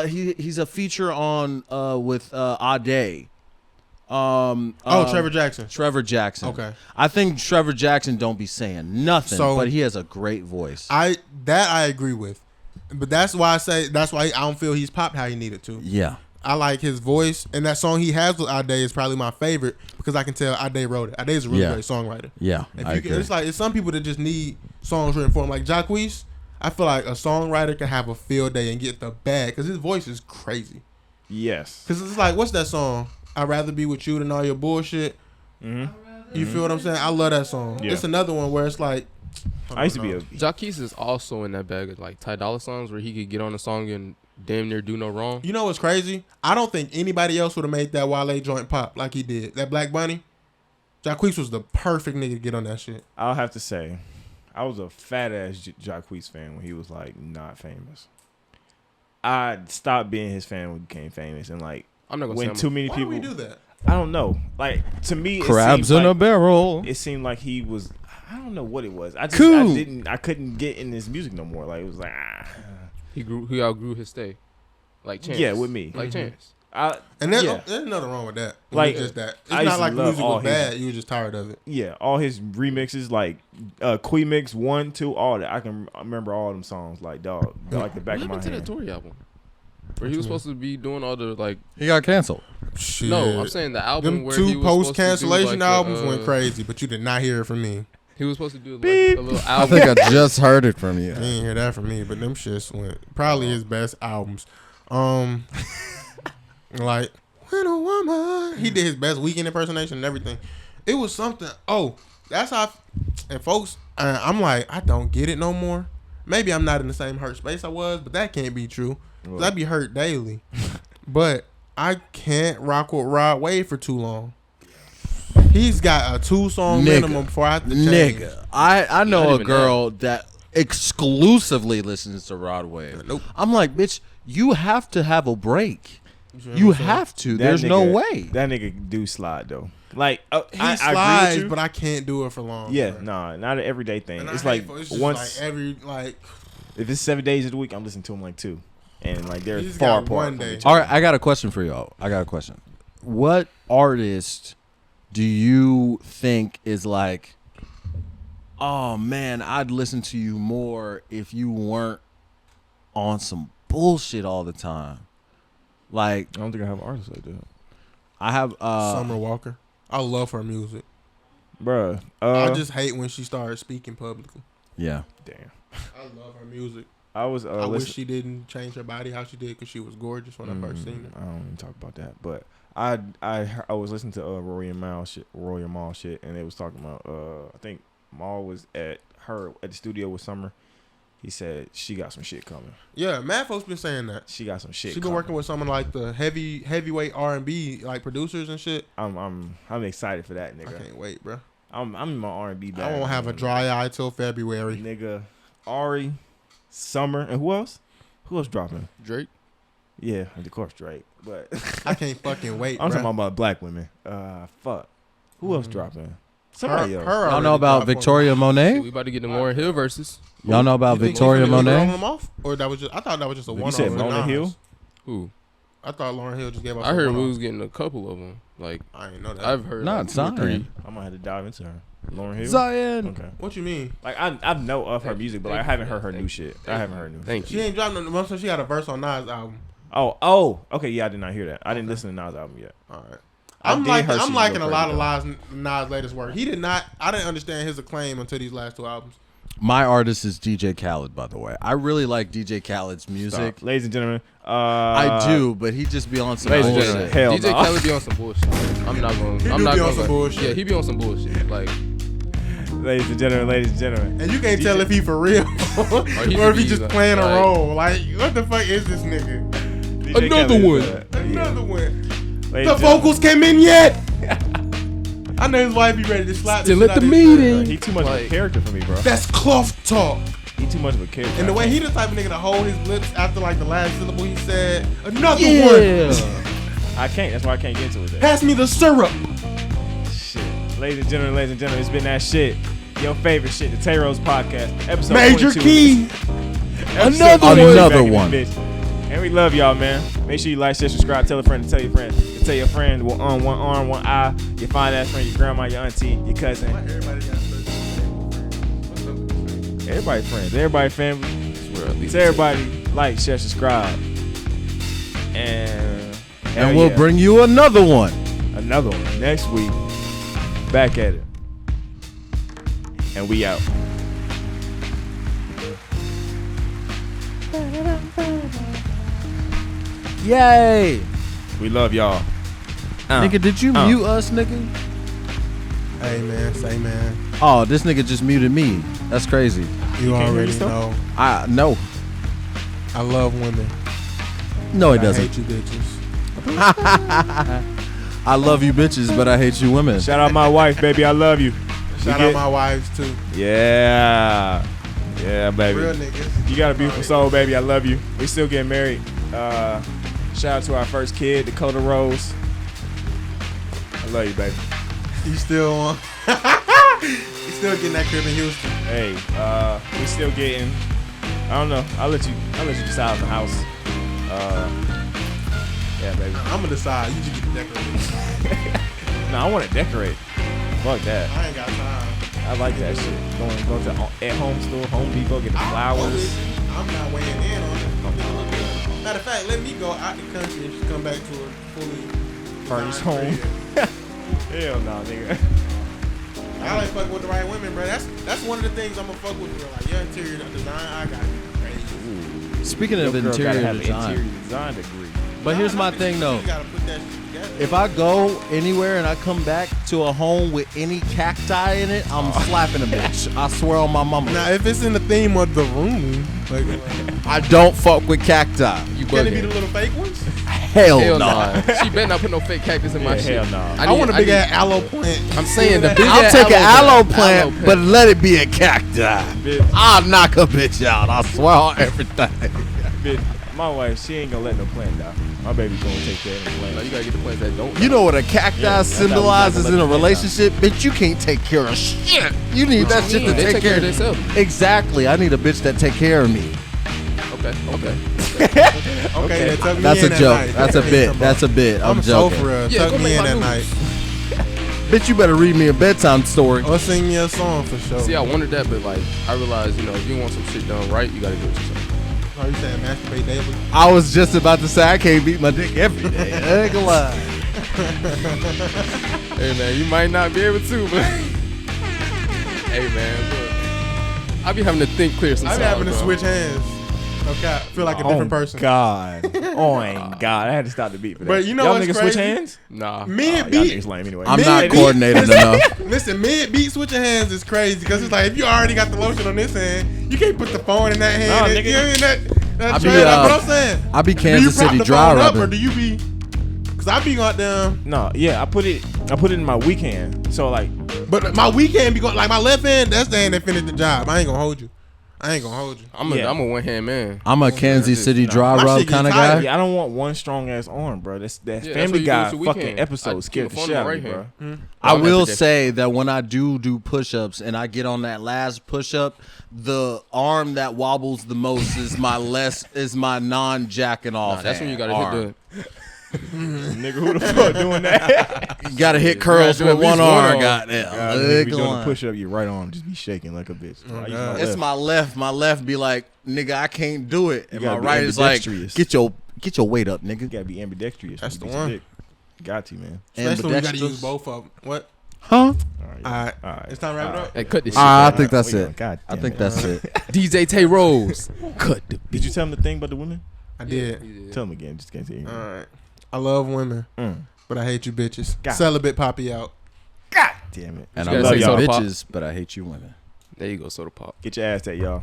He's a feature on with Ade. Trevor Jackson. Trevor Jackson. Okay. I think Trevor Jackson don't be saying nothing, but he has a great voice. I agree with. But that's why I don't feel he's popped how he needed to. Yeah. I like his voice, and that song he has with Ade is probably my favorite because I can tell Ade wrote it. Ade is a really great songwriter. Yeah, it's like it's some people that just need songs written for him. Like Jacquees, I feel like a songwriter can have a field day and get the bag because his voice is crazy. Yes. Because it's like, what's that song? I'd rather be with you than all your bullshit. Mm-hmm. You feel what I'm saying? I love that song. Yeah. It's another one where it's like, I used to be a. Jacquees is also in that bag of like Ty Dolla songs where he could get on a song and damn near do no wrong. You know what's crazy? I don't think anybody else would have made that Wale joint pop like he did. That Black Bunny, Jacquees was the perfect nigga to get on that shit. I'll have to say, I was a fat ass Jacquees fan when he was like not famous. I stopped being his fan when he became famous, and like I'm not gonna when say too many Why people. do we do that? I don't know. Like to me, Crabs in a barrel. It seemed like he was. I don't know what it was. I just Cool. I couldn't get in his music no more. Like it was like he outgrew his stay. Like Chance. Yeah, with me. Like Chance. And there's nothing wrong with that. Like, Just that. It's I used not to like the love music all was his- bad. You were just tired of it. Yeah, all his remixes, like Quee Mix 1, 2, all that. I remember all them songs, like dog, like the back What of my happened to that hand. Tory album? Where he was supposed to be doing all the like. He got canceled. Shit. No, I'm saying the album them where he two was post supposed to do, cancellation like, albums went crazy, but you did not hear it from me. He was supposed to do like a little I album. think I just heard it from you. You didn't hear that from me, but them shits went probably his best albums. Like when a woman, he did his best Weekend impersonation and everything. It was something. Oh, that's how. And folks, I'm like, I don't get it no more. Maybe I'm not in the same hurt space I was, but that can't be true. 'Cause I be hurt daily. But I can't rock with Rod Wave for too long. He's got a 2-song minimum before I have to change. Nigga, I know Not a even girl that exclusively listens to Rod Wave. Nope. I'm like, bitch, you have to have a break. You have to. That There's no nigga- way. That nigga do slide though. Like He I slides, agree with you. but I can't do it for long. Yeah, bro. nah, not an everyday thing. And It's I like hate it's just once like every like if it's 7 days of the week, I'm listening to them like 2, and like they're He's far got apart. one from day. each All other. right, I got a question for y'all. What artist do you think is like, oh man, I'd listen to you more if you weren't on some bullshit all the time? Like, I don't think I have artists like that, I have Summer Walker. I love her music. bruh. I just hate when she started speaking publicly. yeah. Damn. I love her music. I was. I wish listen- she didn't change her body how she did because she was gorgeous when I first seen her. I don't even talk about that, but I was listening to Roy and Mal shit, and they was talking about I think Mal was at the studio with Summer. He said she got some shit coming. Yeah, mad folks been saying that. She got some shit. She been coming. working with some of like the heavyweight R&B like producers and shit. I'm excited for that, I nigga. can't wait, bro. I'm in my R&B bag. I won't have a dry eye till February. Nigga, Ari, Summer, and who else? Who else dropping? Drake. Yeah, of course Drake. But I can't fucking wait, I'm bro. talking about black women. Fuck. Who else dropping? Somebody else. Y'all know about Victoria Monet? We about to get the Lauryn Hill verses. Y'all know about You think Victoria she was rolling Monet? them off? Or that was just? I thought that was just a You one-off. said with Mona Nas. Hill? Who? I thought Lauryn Hill just gave us. I a heard we one-off. was getting a couple of them. Like I didn't know that. I've heard. Not like 2 or 3. Zion. I'm gonna have to dive into her. Lauren Hill. Zion. Okay. What you mean? Like I know of her Thank you. music, but Thank I you. haven't heard her Thank new you. shit. Thank I haven't you. heard new. Thank She you. ain't dropped no. So she got a verse on Nas album. Oh. Okay. Yeah, I did not hear that. I didn't listen to Nas album yet. All right. I I'm did liking. hear I'm she's liking a real lot of pretty, Nas latest work. He did not. I didn't understand his acclaim until these last 2 albums. My artist is DJ Khaled, by the way. I really like DJ Khaled's music. Stop. Ladies and gentlemen. I do, but he just be on some Ladies and bullshit. gentlemen, hell DJ no. Khaled be on some bullshit. I'm not going. He I'm do not be on gonna some lie. bullshit. Yeah, he be on some bullshit. Like Ladies and gentlemen. And you can't tell if he for real he or if be he just like- playing a like- role. Like, what the fuck is this nigga? DJ Another Khaled one. is, Another one. Ladies The and gentlemen. vocals came in yet? I know his wife be ready to slap Still the shit at the out of his meeting. shirt. He too much of a Like- character for me, bro. That's cloth talk. He too much of a character. And the way he the type of nigga to hold his lips after like the last syllable he said, another one. I can't. That's why I can't get into it. Pass me the syrup. Shit. Ladies and gentlemen, it's been that shit. Your favorite shit, the Tay Rose Podcast, episode Major 22. key. Episode Another 22 back in one. this bitch. And we love y'all, man. Make sure you like, share, subscribe, tell a friend, tell your friend. And tell your friend, one arm, one eye, your fine ass friend, your grandma, your auntie, your cousin. Everybody friends, everybody family. Tell everybody, like, share, subscribe. And And we'll bring you another one. another one next week. Back at it. And we out. Yay. We love y'all. Nigga, did you mute us, nigga? Hey man, say man. Oh, this nigga just muted me. That's crazy. You can't hear already yourself? know. No. I love women. No, he I doesn't. hate you bitches. I love you bitches, but I hate you women. Shout out my wife, baby. I love you. Shout out my wives too. Yeah. Yeah, baby. Real niggas. You got a beautiful soul, baby. I love you. We still getting married. Shout out to our first kid, Dakota Rose. I love you, baby. You still want? You still getting that crib in Houston? Hey, we still getting. I don't know. I'll let you decide on the house. Yeah, baby. I'm gonna decide. You just get to decorate. No, I want to decorate. Fuck that. I ain't got time. I like that shit. Go to at-home store, Home Depot, get the flowers. I'm not weighing in on it. Matter of fact, let me go out the country and just come back to a fully Furnished designed home. crib. Hell no, nigga. I like fuck with the right women, bro. That's one of the things I'm gonna fuck with, bro. Like your interior design, I got crazy. Speaking Your of girl gotta interior have an design, interior design degree. but here's my thing though. You gotta put that shit together. If I go anywhere and I come back to a home with any cacti in it, I'm slapping a bitch. I swear on my mama. Now, if it's in the theme of the room, like, I don't fuck with cacti. You can it be bugging. the little fake ones? Hell, Hell no. nah. She better not put no fake cactus in my shit. Hell no. I want a big ass aloe plant. I'm saying the big I'll ass take an aloe plant, plant, but let it be a cacti. Bitch, I'll knock a bitch out. I swear on everything. bitch, my wife, she ain't gonna let no plant die. My baby's gonna take care of the No, plant. you gotta get the plants that don't. You know what a cacti Yeah, that's how we symbolizes not in a gonna let relationship? Bitch, you can't take care of shit. You need that shit to they take care of themselves. Exactly. I need a bitch that take care of me. Okay. Okay, then tuck me That's in a at joke. night. That's a bit. That's a bit. I'm so joking. for real. Yeah, Tuck go me make in my at noodles. night. Bitch, you better read me a bedtime story. Or sing me a song for sure. See, I wanted that, but like, I realized, if you want some shit done right, you gotta do it yourself. Are you saying masturbate daily? I was just about to say I can't beat my dick every day. I ain't gonna lie. Hey man, you might not be able to, but hey man, look, I be having to think clear sometimes. I'm having to bro. switch hands. Okay, I feel like a different person. God. Oh my God. I had to stop the beat for that. But you know Y'all what's niggas crazy? switch hands? Nah. Mid Y'all beat. niggas lame anyway. I'm Mid not beat- coordinated enough. Listen, mid beat switching hands is crazy because it's like if you already got the lotion on this hand, you can't put the phone in that hand. Nah, and, nigga. you know what I mean? That I be, trash, like what I'm saying. I be Do you Kansas prop City the dry phone up or rubbing. do you be? Because I be out there. No, yeah, I put it in my weak hand. So like, But my weak hand be going like my left hand. That's the hand that finished the job. I ain't gonna hold you. I'm a one hand man. I'm a Kansas City dry My rub shit get kind of tired. guy. yeah, I don't want one strong ass arm, bro. That that's Family what you Guy do with your fucking weekend. episode I scared the keep shit the phone out in of my me, right bro. hand. I I'm will not that- say that when I do push-ups and I get on that last push-up, the arm that wobbles the most is my non-jacking off. Nah, that's when you gotta arm. hit the. Nigga, who the fuck doing that? You gotta hit You curls gotta do with at one least one arm. arm. Goddamn. God, nigga, be doing a push up, your right arm just be shaking like a bitch. I use my It's left. my left. My left be like, nigga, I can't do it. And my gotta be right is like, ambidextrous. get your weight up, nigga. You gotta be ambidextrous. That's when the you beat some one. dick. Got to, man. Especially when you gotta Ambidextrous. use both of them. What? Huh? All right. All right. All right. It's time to wrap it up. Hey, cut this shit. I bro. think that's we it. going. God I damn think it. that's it. DJ Tay Rose. Cut the beat. Did you tell him the thing about the women? I did. Tell him again. Just can't say it. All right. I love women, but I hate you bitches. God. Celibate Poppy out. God damn it. And You I gotta love say y'all soda pop. bitches, but I hate you women. There you go, soda pop. Get your ass that, y'all.